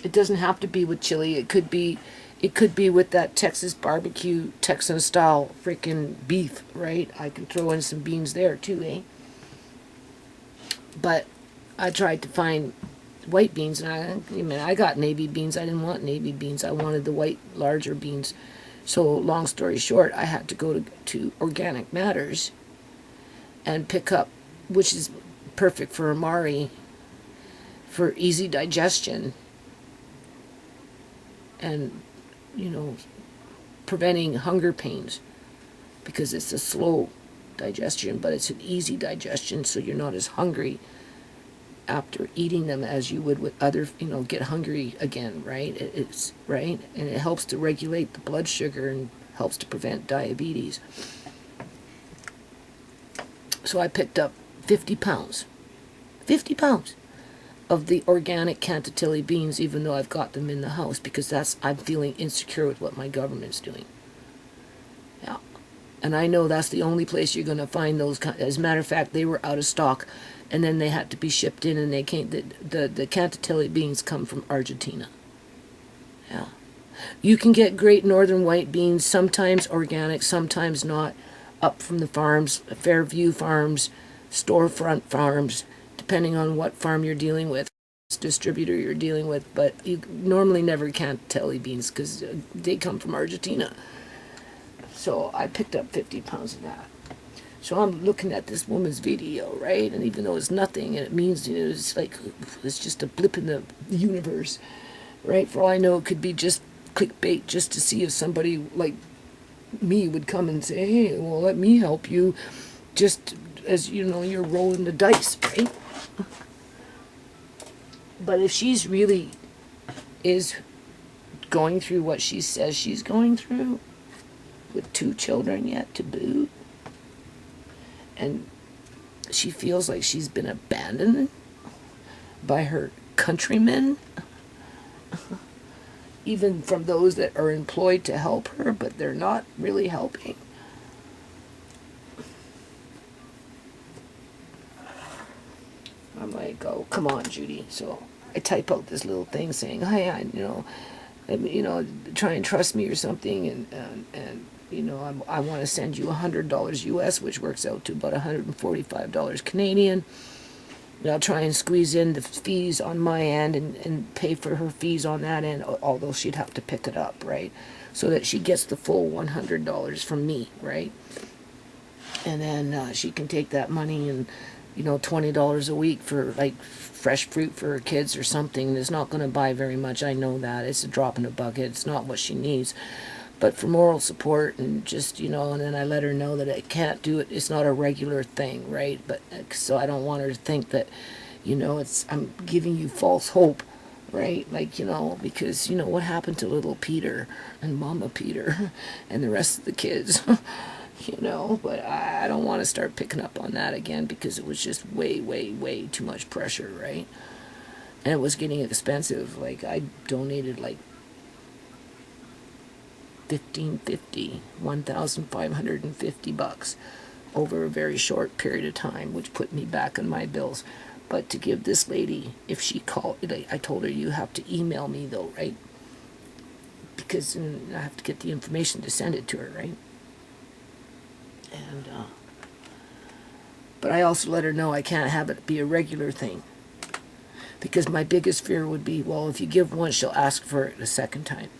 It doesn't have to be with chili. It could be with that Texas barbecue, Texan style freaking beef, right? I can throw in some beans there too, eh? But I tried to find white beans, and I got navy beans. I didn't want navy beans. I wanted the white, larger beans. So, long story short, I had to go to Organic Matters and pick up, which is perfect for Amari, for easy digestion and, you know, preventing hunger pains, because it's a slow digestion, but it's an easy digestion, so you're not as hungry after eating them as you would with other, you know, get hungry again, right? It's right, and it helps to regulate the blood sugar and helps to prevent diabetes. So I picked up 50 pounds of the organic Cantatelli beans, even though I've got them in the house, because I'm feeling insecure with what my government's doing. Yeah. And I know that's the only place you're going to find those. As a matter of fact, they were out of stock and then they had to be shipped in, and they came. The Cantatelli beans come from Argentina. Yeah, you can get great northern white beans, sometimes organic, sometimes not, up from the farms, Fairview Farms, storefront farms, depending on what farm you're dealing with, distributor you're dealing with. But you normally never Cantatelli beans because they come from Argentina. So I picked up 50 pounds of that. So I'm looking at this woman's video, right? And even though it's nothing, and it means, you know, it's like, it's just a blip in the universe, right? For all I know, it could be just clickbait, just to see if somebody like me would come and say, hey, well, let me help you, just as, you know, you're rolling the dice, right? But if she's really is going through what she says she's going through, with 2 children yet to boot, and she feels like she's been abandoned by her countrymen, even from those that are employed to help her, but they're not really helping. I'm like, oh, come on, Judy. So I type out this little thing saying, hey, try and trust me or something, and you know, I want to send you $100 US, which works out to about $145 Canadian. And I'll try and squeeze in the fees on my end and pay for her fees on that end, although she'd have to pick it up, right? So that she gets the full $100 from me, right? And then she can take that money and, you know, $20 a week for like fresh fruit for her kids or something. It's not going to buy very much. I know that. It's a drop in a bucket. It's not what she needs. But for moral support and just, you know, and then I let her know that I can't do it. It's not a regular thing, right? But so I don't want her to think that, you know, I'm giving you false hope, right? Like, you know, because, you know, what happened to little Peter and Mama Peter and the rest of the kids, you know? But I don't want to start picking up on that again because it was just way, way, way too much pressure, right? And it was getting expensive. Like, I donated like $1,550 over a very short period of time, which put me back on my bills. But to give this lady, if she called, I told her, you have to email me though, right? Because I have to get the information to send it to her, right? And but I also let her know I can't have it be a regular thing, because my biggest fear would be, well, if you give once, she'll ask for it a second time.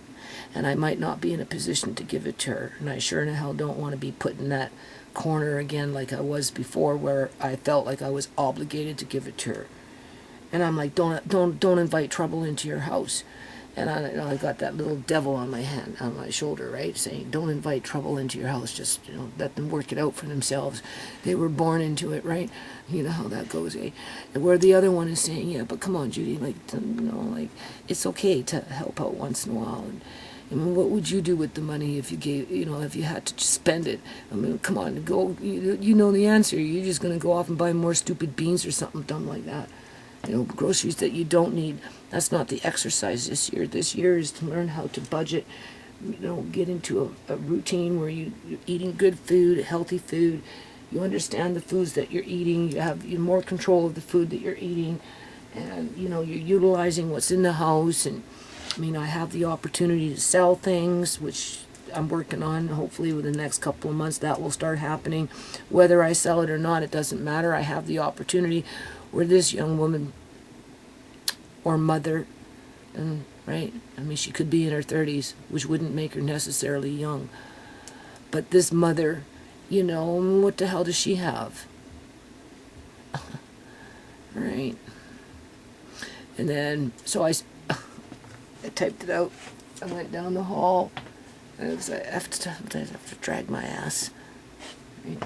And I might not be in a position to give it to her. And I sure in hell don't want to be put in that corner again like I was before, where I felt like I was obligated to give it to her. And I'm like, don't invite trouble into your house. And I got that little devil on my hand, on my shoulder, right, saying, don't invite trouble into your house. Just, you know, let them work it out for themselves. They were born into it, right? You know how that goes, eh? And where the other one is saying, yeah, but come on, Judy, like, you know, like, it's okay to help out once in a while. And, I mean, what would you do with the money if you gave, you know, if you had to spend it? I mean, come on, go, you know the answer. You're just going to go off and buy more stupid beans or something dumb like that. You know, groceries that you don't need. That's not the exercise this year. This year is to learn how to budget, you know, get into a routine where you're eating good food, healthy food. You understand the foods that you're eating. You have more control of the food that you're eating. And, you know, you're utilizing what's in the house. And I mean, I have the opportunity to sell things, which I'm working on. Hopefully within the next couple of months that will start happening. Whether I sell it or not, it doesn't matter. I have the opportunity where this young woman or mother, and right, I mean, she could be in her 30s, which wouldn't make her necessarily young. But this mother, you know, what the hell does she have? Right? And then, so I typed it out. I went down the hall. I have to drag my ass, right,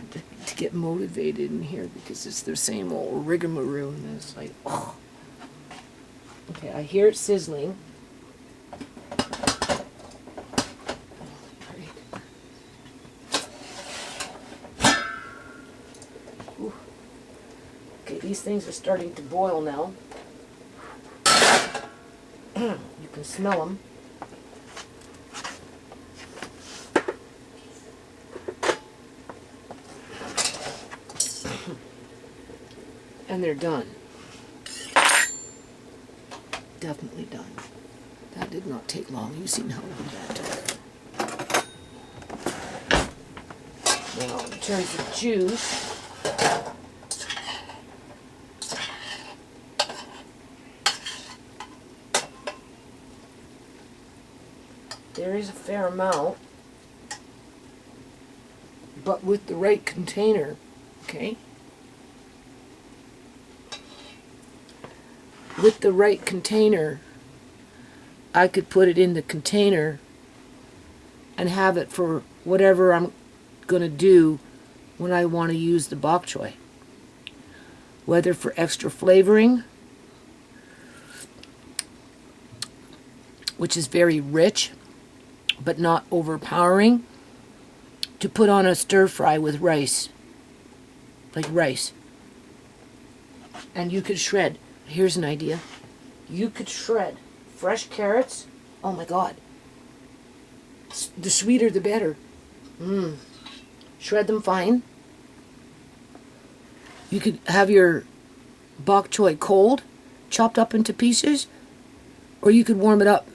to get motivated in here, because it's the same old rigmarole. And it's like, oh. Okay, I hear it sizzling. Ooh. Okay, these things are starting to boil now. You can smell them. And they're done. Definitely done. That did not take long. You've seen how long that took. Now, in terms of juice, there is a fair amount, but with the right container, okay? With the right container, I could put it in the container and have it for whatever I'm going to do when I want to use the bok choy. Whether for extra flavoring, which is very rich, but not overpowering, to put on a stir fry with rice, like rice. And you could shred, here's an idea, you could shred fresh carrots, oh my God, the sweeter the better. Shred them fine. You could have your bok choy cold, chopped up into pieces, or you could warm it up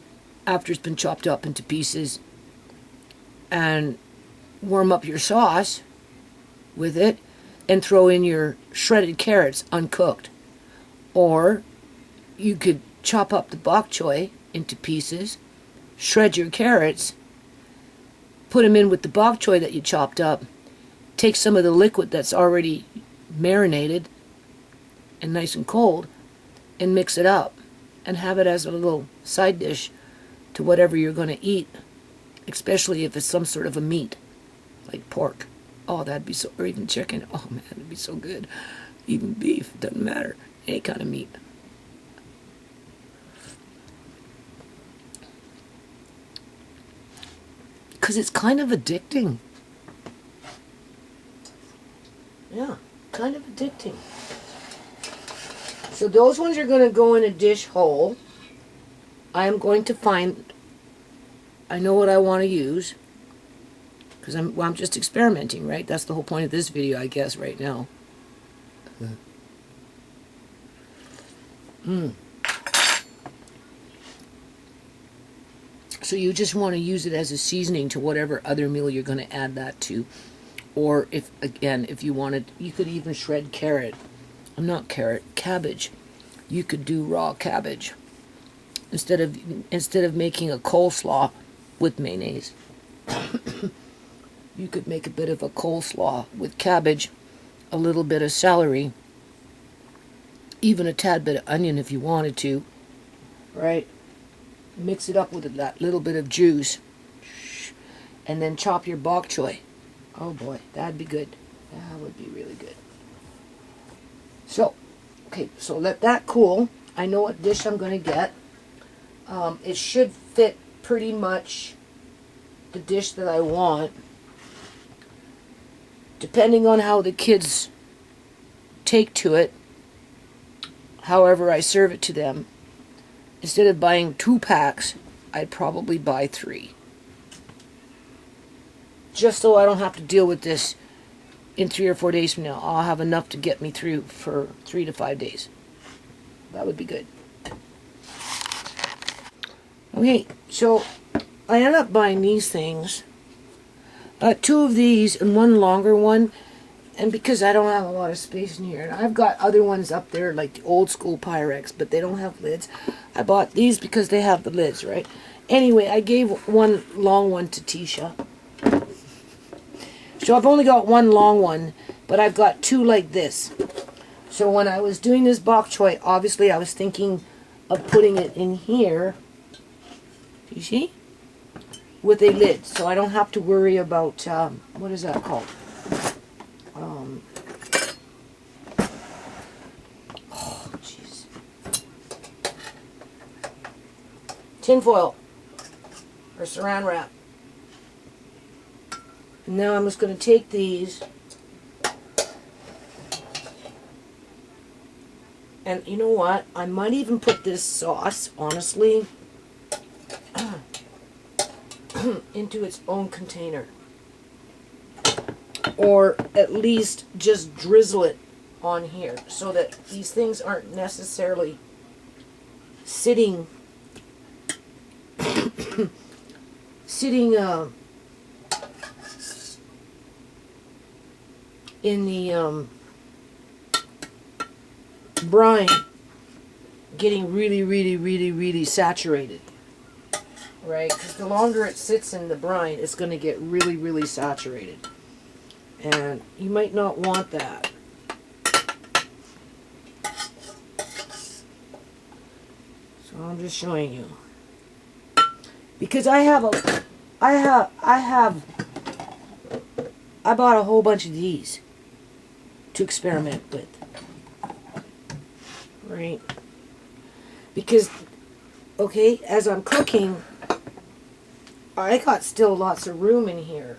after it's been chopped up into pieces and warm up your sauce with it and throw in your shredded carrots uncooked. Or you could chop up the bok choy into pieces, shred your carrots, put them in with the bok choy that you chopped up, take some of the liquid that's already marinated and nice and cold, and mix it up and have it as a little side dish to whatever you're going to eat, especially if it's some sort of a meat, like pork. Oh, that'd be so, or even chicken. Oh man, it'd be so good. Even beef, doesn't matter. Any kind of meat. Because it's kind of addicting. Yeah, kind of addicting. So those ones are going to go in a dish whole. I am going to find, I know what I want to use, because I'm just experimenting, right? That's the whole point of this video, I guess, right now. So you just want to use it as a seasoning to whatever other meal you're going to add that to. Or if, again, if you wanted, you could even shred cabbage. You could do raw cabbage instead of making a coleslaw with mayonnaise. You could make a bit of a coleslaw with cabbage, a little bit of celery, even a tad bit of onion if you wanted to, right? Mix it up with that little bit of juice, and then chop your bok choy. Oh boy, that'd be good. That would be really good. So, okay, so let that cool. I know what dish I'm going to get. It should fit pretty much the dish that I want, depending on how the kids take to it, however I serve it to them. Instead of buying 2 packs, I'd probably buy 3. Just so I don't have to deal with this in 3 or 4 days from now. I'll have enough to get me through for 3 to 5 days. That would be good. Okay, so I ended up buying these things. 2 of these and 1 longer one. And because I don't have a lot of space in here, and I've got other ones up there like the old school Pyrex, but they don't have lids. I bought these because they have the lids, right? Anyway, I gave 1 long one to Tisha. So I've only got 1 long one, but I've got 2 like this. So when I was doing this bok choy, obviously I was thinking of putting it in here. You see? With a lid, so I don't have to worry about, what is that called? Oh, jeez. Tin foil or saran wrap. Now I'm just going to take these, and you know what? I might even put this sauce, honestly, into its own container. Or at least just drizzle it on here so that these things aren't necessarily sitting in the brine, getting really saturated, right? Because the longer it sits in the brine, it's going to get really saturated, and you might not want that. So I'm just showing you, because I bought a whole bunch of these to experiment with, right? Because, okay, as I'm cooking, I got still lots of room in here.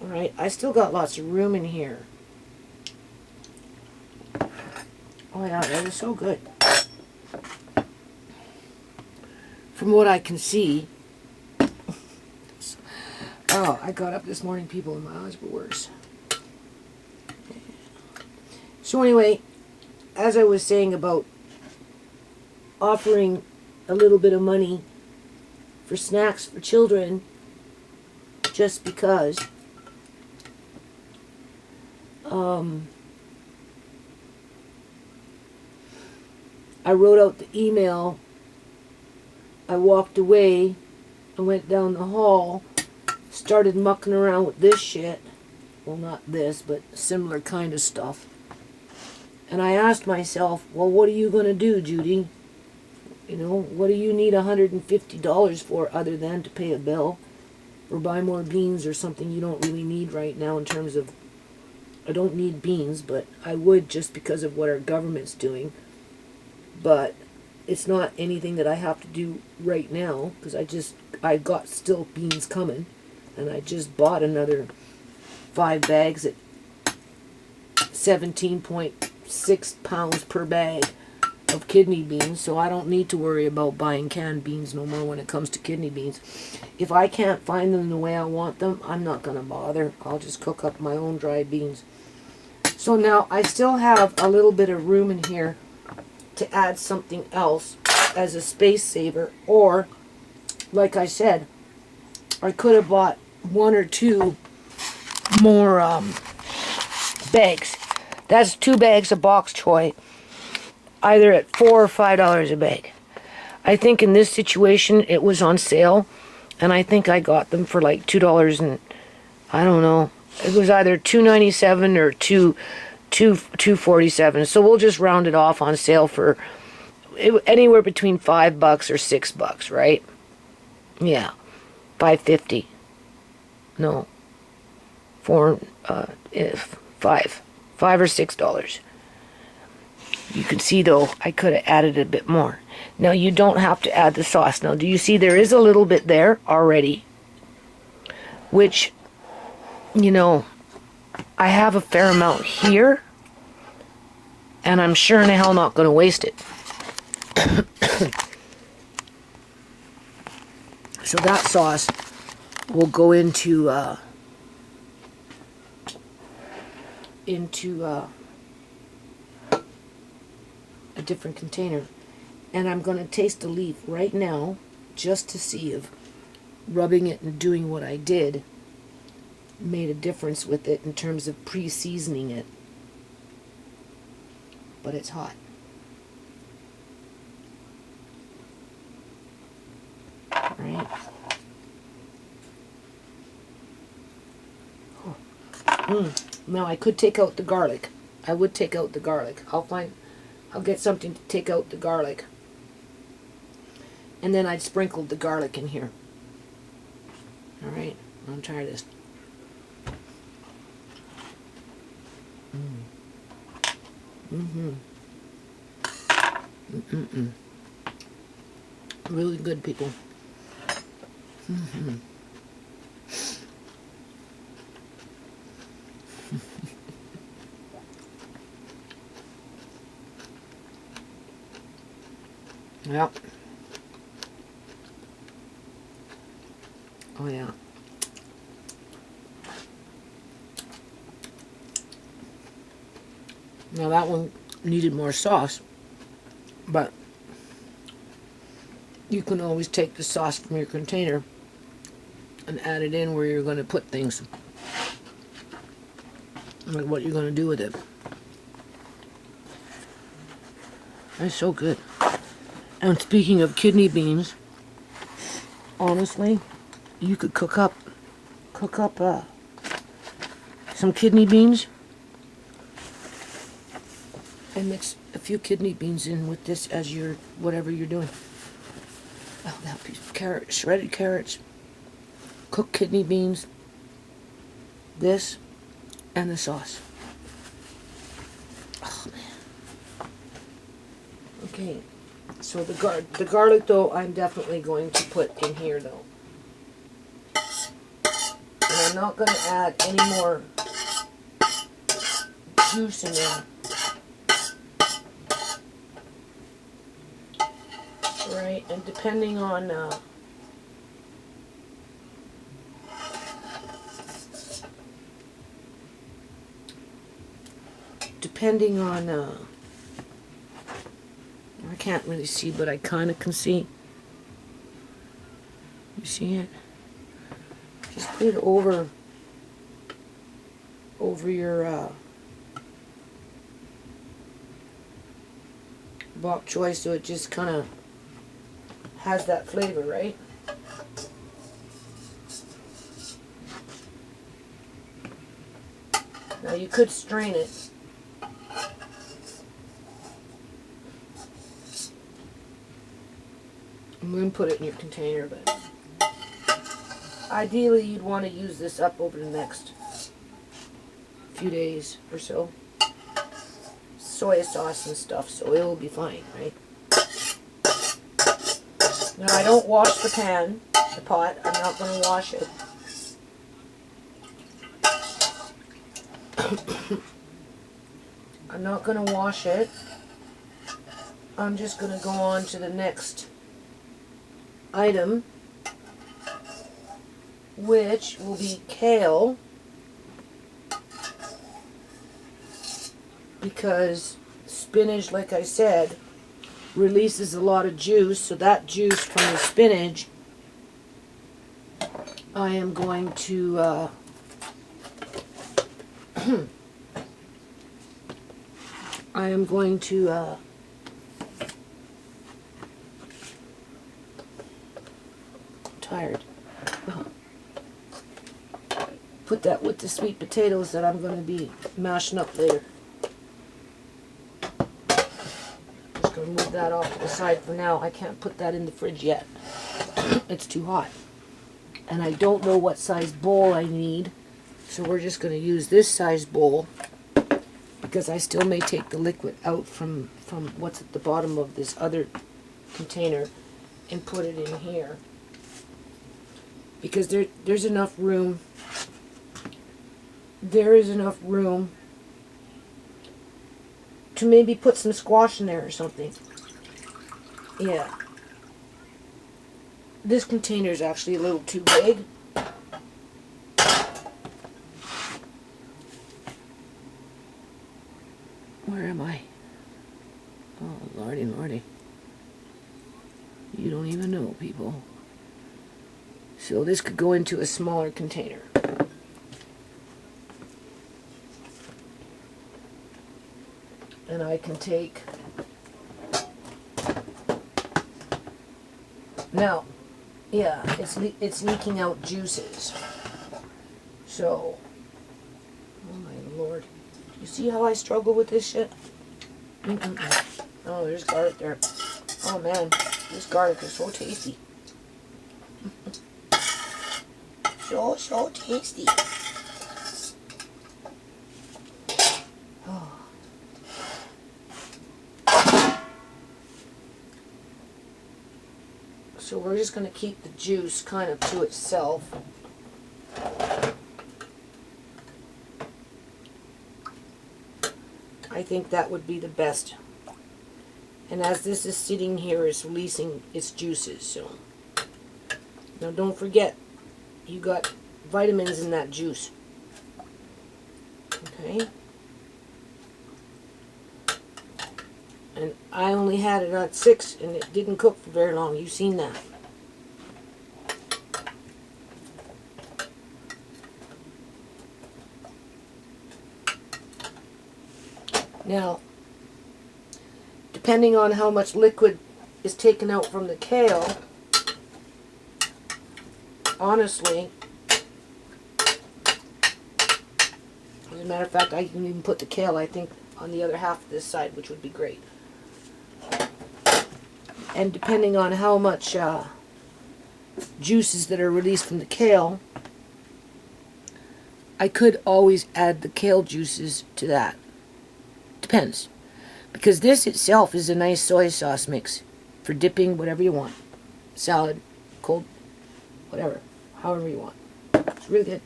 Alright, I still got lots of room in here. Oh yeah, that is so good. From what I can see. Oh, I got up this morning, people, and my eyes were worse. So anyway, as I was saying about offering a little bit of money for snacks for children, just because I wrote out the email, I walked away, I went down the hall, started mucking around with this shit. Well, not this, but similar kind of stuff. And I asked myself, well, what are you going to do, Judy? You know, what do you need $150 for other than to pay a bill or buy more beans or something you don't really need right now in terms of, I don't need beans, but I would just because of what our government's doing. But it's not anything that I have to do right now because I got still beans coming, and I just bought another 5 bags at 17.6 pounds per bag of kidney beans, so I don't need to worry about buying canned beans no more when it comes to kidney beans. If I can't find them the way I want them, I'm not going to bother. I'll just cook up my own dried beans. So now I still have a little bit of room in here to add something else as a space saver, or like I said, I could have bought 1 or 2 more bags. That's 2 bags of BokChoy, either at $4 or $5 a bag. I think in this situation it was on sale, and I think I got them for like $2 and I don't know. It was either $2.97 or $2.47. So we'll just round it off on sale for anywhere between $5 or $6, right? Yeah, $5.50. No, $5 or $6. You can see though, I could have added a bit more. Now you don't have to add the sauce. Now do you see there is a little bit there already, which, you know, I have a fair amount here, and I'm sure in hell not going to waste it. So that sauce will go into a different container, and I'm going to taste the leaf right now just to see if rubbing it and doing what I did made a difference with it in terms of pre-seasoning it. But it's hot. Right? Oh. Now I could take out the garlic. I would take out the garlic. I'll get something to take out the garlic. And then I'd sprinkle the garlic in here. Alright, I'll try this. Really good, people. Yep. Oh yeah. Now that one needed more sauce, but you can always take the sauce from your container and add it in where you're going to put things. Like what you're going to do with it. That's so good. And speaking of kidney beans, honestly, you could cook up some kidney beans and mix a few kidney beans in with this as your whatever you're doing. Oh, that piece of carrot, shredded carrots, cooked kidney beans, this, and the sauce. Oh man. Okay, so the garlic though, I'm definitely going to put in here though. And I'm not going to add any more juice in there. Right, and depending on I can't really see, but I kind of can see. You see it? Just put it over your bok choy, so it just kind of has that flavor, right? Now you could strain it. I'm going to put it in your container, but ideally you'd want to use this up over the next few days or so. Soy sauce and stuff, so it'll be fine, right? Now I don't wash the pot. I'm not going to wash it. I'm not going to wash it. I'm just going to go on to the next item, which will be kale, because spinach, like I said, releases a lot of juice, so that juice from the spinach I am going to tired. Put that with the sweet potatoes that I'm going to be mashing up later. Just going to move that off to the side for now. I can't put that in the fridge yet. It's too hot. And I don't know what size bowl I need, so we're just going to use this size bowl, because I still may take the liquid out from what's at the bottom of this other container and put it in here, because there's enough room. There is enough room to maybe put some squash in there or something. Yeah. This container is actually a little too big. Where am I? Oh, lordy, lordy. You don't even know, people. So this could go into a smaller container. And I can take... Now, yeah, it's leaking out juices. So, oh my lord. You see how I struggle with this shit? Oh, there's garlic there. Oh man, this garlic is so tasty. So tasty. Oh. So we're just going to keep the juice kind of to itself. I think that would be the best. And as this is sitting here, it's releasing its juices. So now don't forget, you got vitamins in that juice. Okay. And I only had it at 6 and it didn't cook for very long. You've seen that. Now, depending on how much liquid is taken out from the kale, honestly, as a matter of fact, I can even put the kale, I think, on the other half of this side, which would be great. And depending on how much juices that are released from the kale, I could always add the kale juices to that. Depends. Because this itself is a nice soy sauce mix for dipping, whatever you want. Salad, cold, whatever, however you want. It's really good.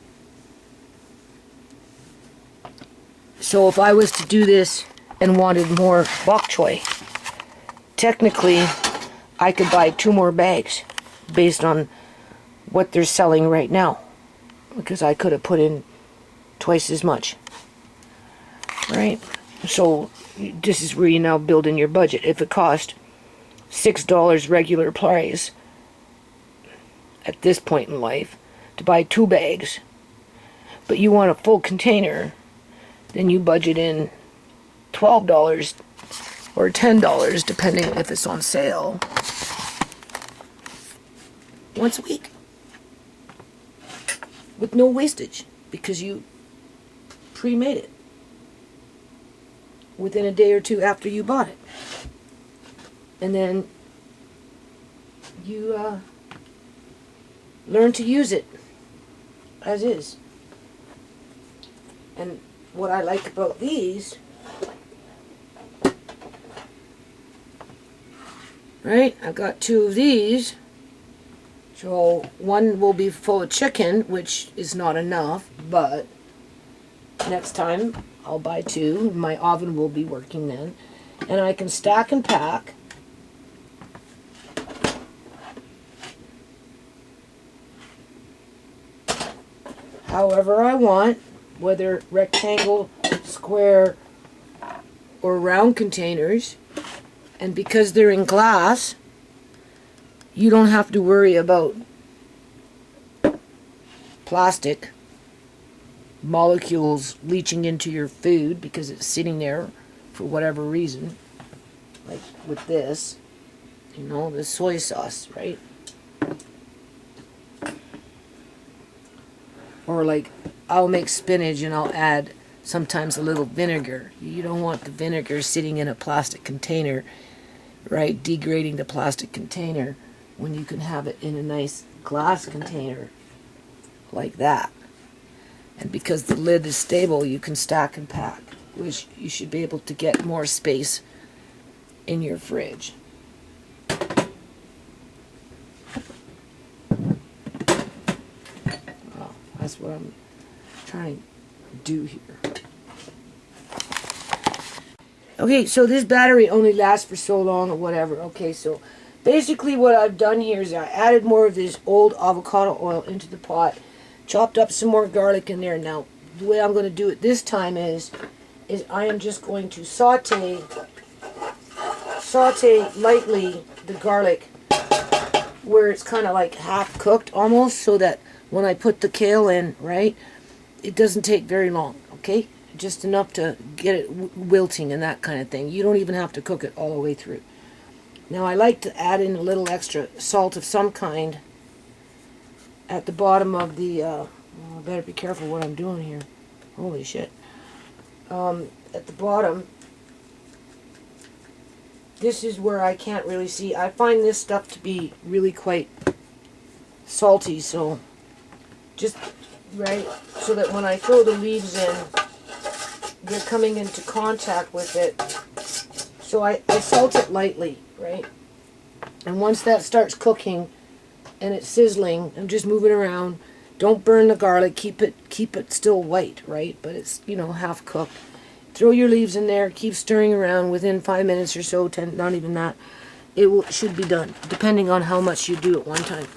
So if I was to do this and wanted more bok choy, technically I could buy 2 more bags based on what they're selling right now, because I could have put in twice as much, right? So this is where you now build in your budget. If it cost $6 regular price at this point in life to buy 2 bags, but you want a full container, then you budget in $12 or $10, depending if it's on sale, once a week, with no wastage, because you pre-made it within a day or 2 after you bought it. And then you learn to use it as is. And what I like about these, right, I've got 2 of these, so one will be full of chicken, which is not enough, but next time I'll buy 2. My oven will be working then, and I can stack and pack. However I want, whether rectangle, square, or round containers. And because they're in glass, you don't have to worry about plastic molecules leaching into your food because it's sitting there for whatever reason. Like with this, you know, the soy sauce, right? Or like, I'll make spinach and I'll add sometimes a little vinegar. You don't want the vinegar sitting in a plastic container, right, degrading the plastic container, when you can have it in a nice glass container like that. And because the lid is stable, you can stack and pack, which you should be able to get more space in your fridge. Well, that's what I'm trying to do here. Okay, so this battery only lasts for so long or whatever. Okay, so basically what I've done here is I added more of this old avocado oil into the pot, chopped up some more garlic in there. Now, the way I'm going to do it this time is I am just going to saute lightly the garlic where it's kind of like half cooked almost, so that when I put the kale in, right, it doesn't take very long, okay? Just enough to get it wilting and that kind of thing. You don't even have to cook it all the way through. Now I like to add in a little extra salt of some kind at the bottom of the, I better be careful what I'm doing here. Holy shit. At the bottom, this is where I can't really see. I find this stuff to be really quite salty, so just, right, so that when I throw the leaves in, they're coming into contact with it. So I salt it lightly, right? And once that starts cooking and it's sizzling, I'm just moving around. Don't burn the garlic. Keep it still white, right? But it's, you know, half cooked. Throw your leaves in there. Keep stirring around. Within 5 minutes or so, 10, not even that, should be done, depending on how much you do at one time.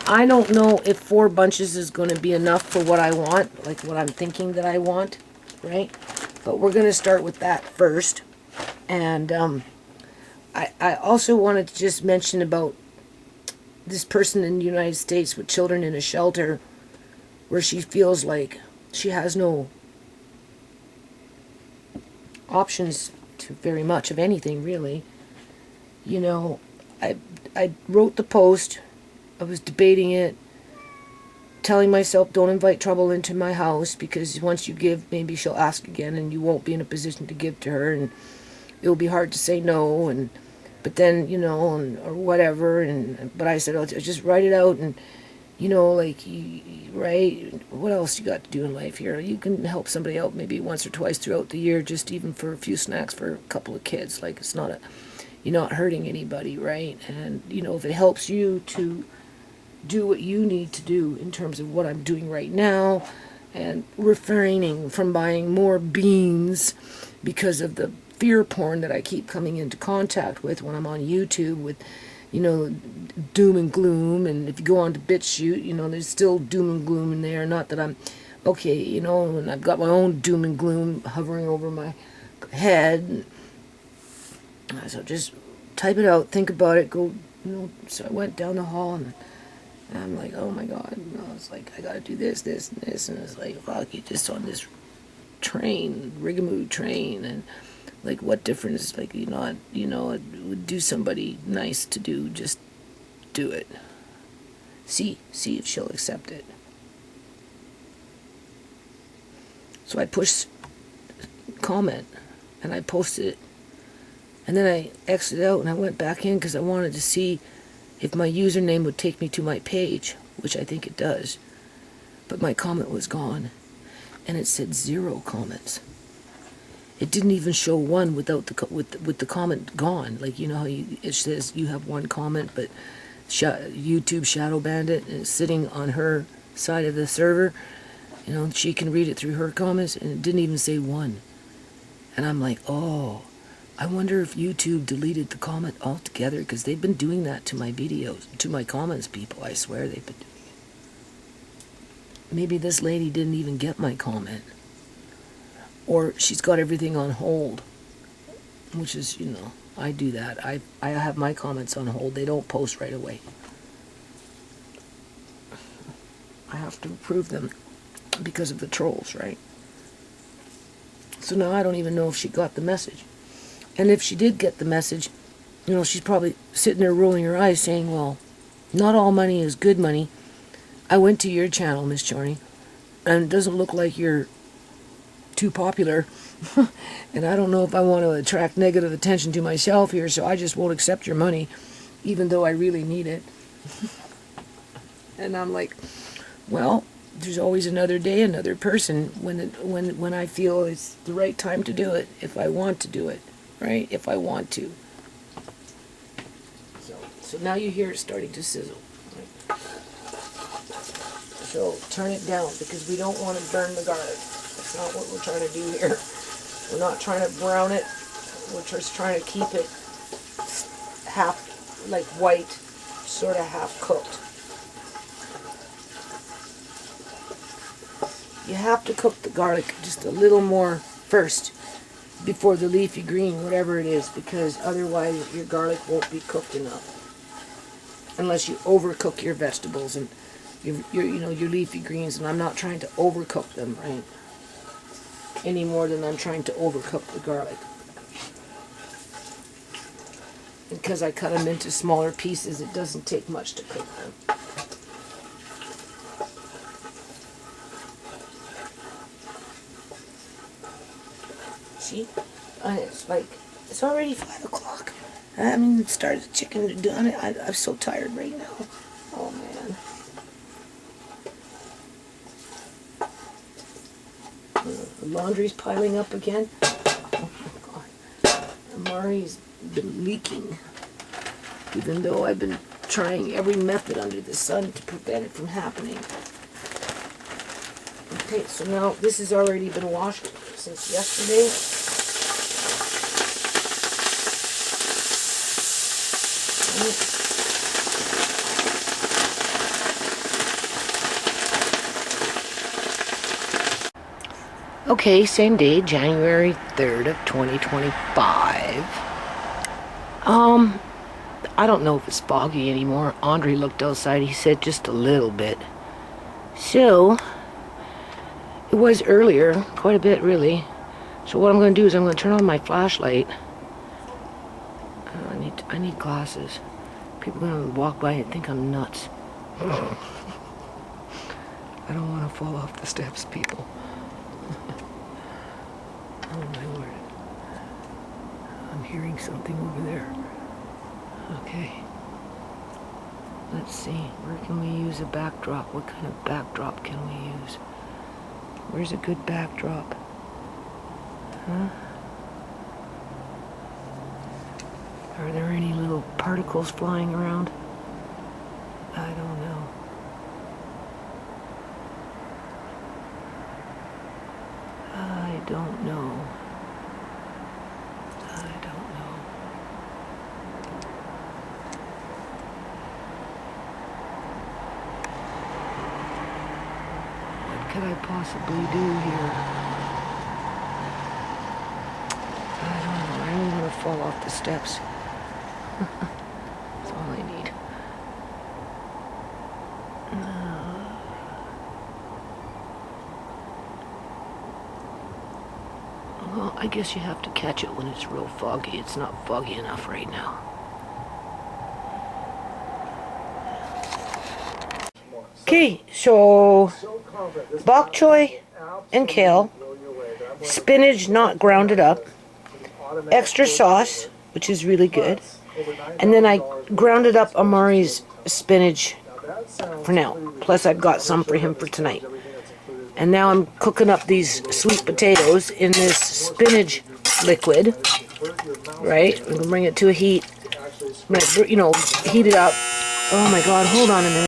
I don't know if 4 bunches is going to be enough for what I want, like what I'm thinking that I want, right? But we're going to start with that first. And I also wanted to just mention about this person in the United States with children in a shelter where she feels like she has no options to very much of anything, really. You know, I wrote the post, I was debating it, telling myself don't invite trouble into my house because once you give, maybe she'll ask again and you won't be in a position to give to her, and it'll be hard to say no, and but then, you know, or whatever, but I said, I'll just write it out, and you know, like, right, what else you got to do in life here? You can help somebody out maybe once or twice throughout the year, just even for a few snacks for a couple of kids. Like, it's not you're not hurting anybody, right? And, you know, if it helps you to do what you need to do in terms of what I'm doing right now, and refraining from buying more beans because of the fear porn that I keep coming into contact with when I'm on YouTube with, you know, doom and gloom. And if you go on to BitChute, you know, there's still doom and gloom in there. Not that I'm okay, you know, and I've got my own doom and gloom hovering over my head. So just type it out, think about it, go, you know. So I went down the hall, and I'm like, oh my God, you know, it's like, I gotta do this, this, and this, and it's like, fuck, you're just on this train, Rigamoo train, and like, what difference, like, you know, it would do somebody nice to do, just do it. See if she'll accept it. So I pushed comment, and I posted it, and then I exited out, and I went back in because I wanted to see if my username would take me to my page, which I think it does. But my comment was gone, and it said 0 comments. It didn't even show one without with the comment gone. Like, you know how it says you have 1 comment, but YouTube shadow banned it, and it's sitting on her side of the server. You know, she can read it through her comments, and it didn't even say 1. And I'm like, oh, I wonder if YouTube deleted the comment altogether, because they've been doing that to my videos, to my comments, people. I swear they've been doing it. Maybe this lady didn't even get my comment. Or she's got everything on hold, which is, you know, I do that. I have my comments on hold. They don't post right away. I have to approve them because of the trolls, right? So now I don't even know if she got the message. And if she did get the message, you know, she's probably sitting there rolling her eyes saying, well, not all money is good money. I went to your channel, Miss Chorney, and it doesn't look like you're too popular. And I don't know if I want to attract negative attention to myself here, so I just won't accept your money, even though I really need it. And I'm like, well, there's always another day, another person, when I feel it's the right time to do it, if I want to do it, right? If I want to. So now you hear it starting to sizzle. Right? So turn it down, because we don't want to burn the garlic. That's not what we're trying to do here. We're not trying to brown it. We're just trying to keep it half, like white, sort of half cooked. You have to cook the garlic just a little more first before the leafy green, whatever it is, because otherwise your garlic won't be cooked enough. Unless you overcook your vegetables and your leafy greens, and I'm not trying to overcook them, right? Any more than I'm trying to overcook the garlic. Because I cut them into smaller pieces, it doesn't take much to cook them. See? And it's like, it's already 5 o'clock. I haven't even started the chicken to do it. I'm so tired right now. Oh, man. The laundry's piling up again. Oh, my God. Amari's been leaking. Even though I've been trying every method under the sun to prevent it from happening. Okay, so now this has already been washed since yesterday. Okay, same day, January 3rd of 2025. I don't know if it's foggy anymore. Andre looked outside, he said just a little bit. So, it was earlier, quite a bit really. So what I'm going to do is I'm going to turn on my flashlight. I need glasses. People are going to walk by and think I'm nuts. I don't want to fall off the steps, people. Oh my Lord. I'm hearing something over there. Okay. Let's see. Where can we use a backdrop? What kind of backdrop can we use? Where's a good backdrop? Huh? Are there any little particles flying around? I don't know. I don't know. I don't know. What could I possibly do here? I don't know. I don't want to fall off the steps. That's all I need. Well, I guess you have to catch it when it's real foggy. It's not foggy enough right now. Okay, so bok choy and kale, spinach not grounded up, extra sauce, which is really good, and then I grounded up Amari's spinach for now. Plus I've got some for him for tonight. And now I'm cooking up these sweet potatoes in this spinach liquid, right? I'm going to bring it to a heat. I'm going to, heat it up. Oh my God, hold on a minute.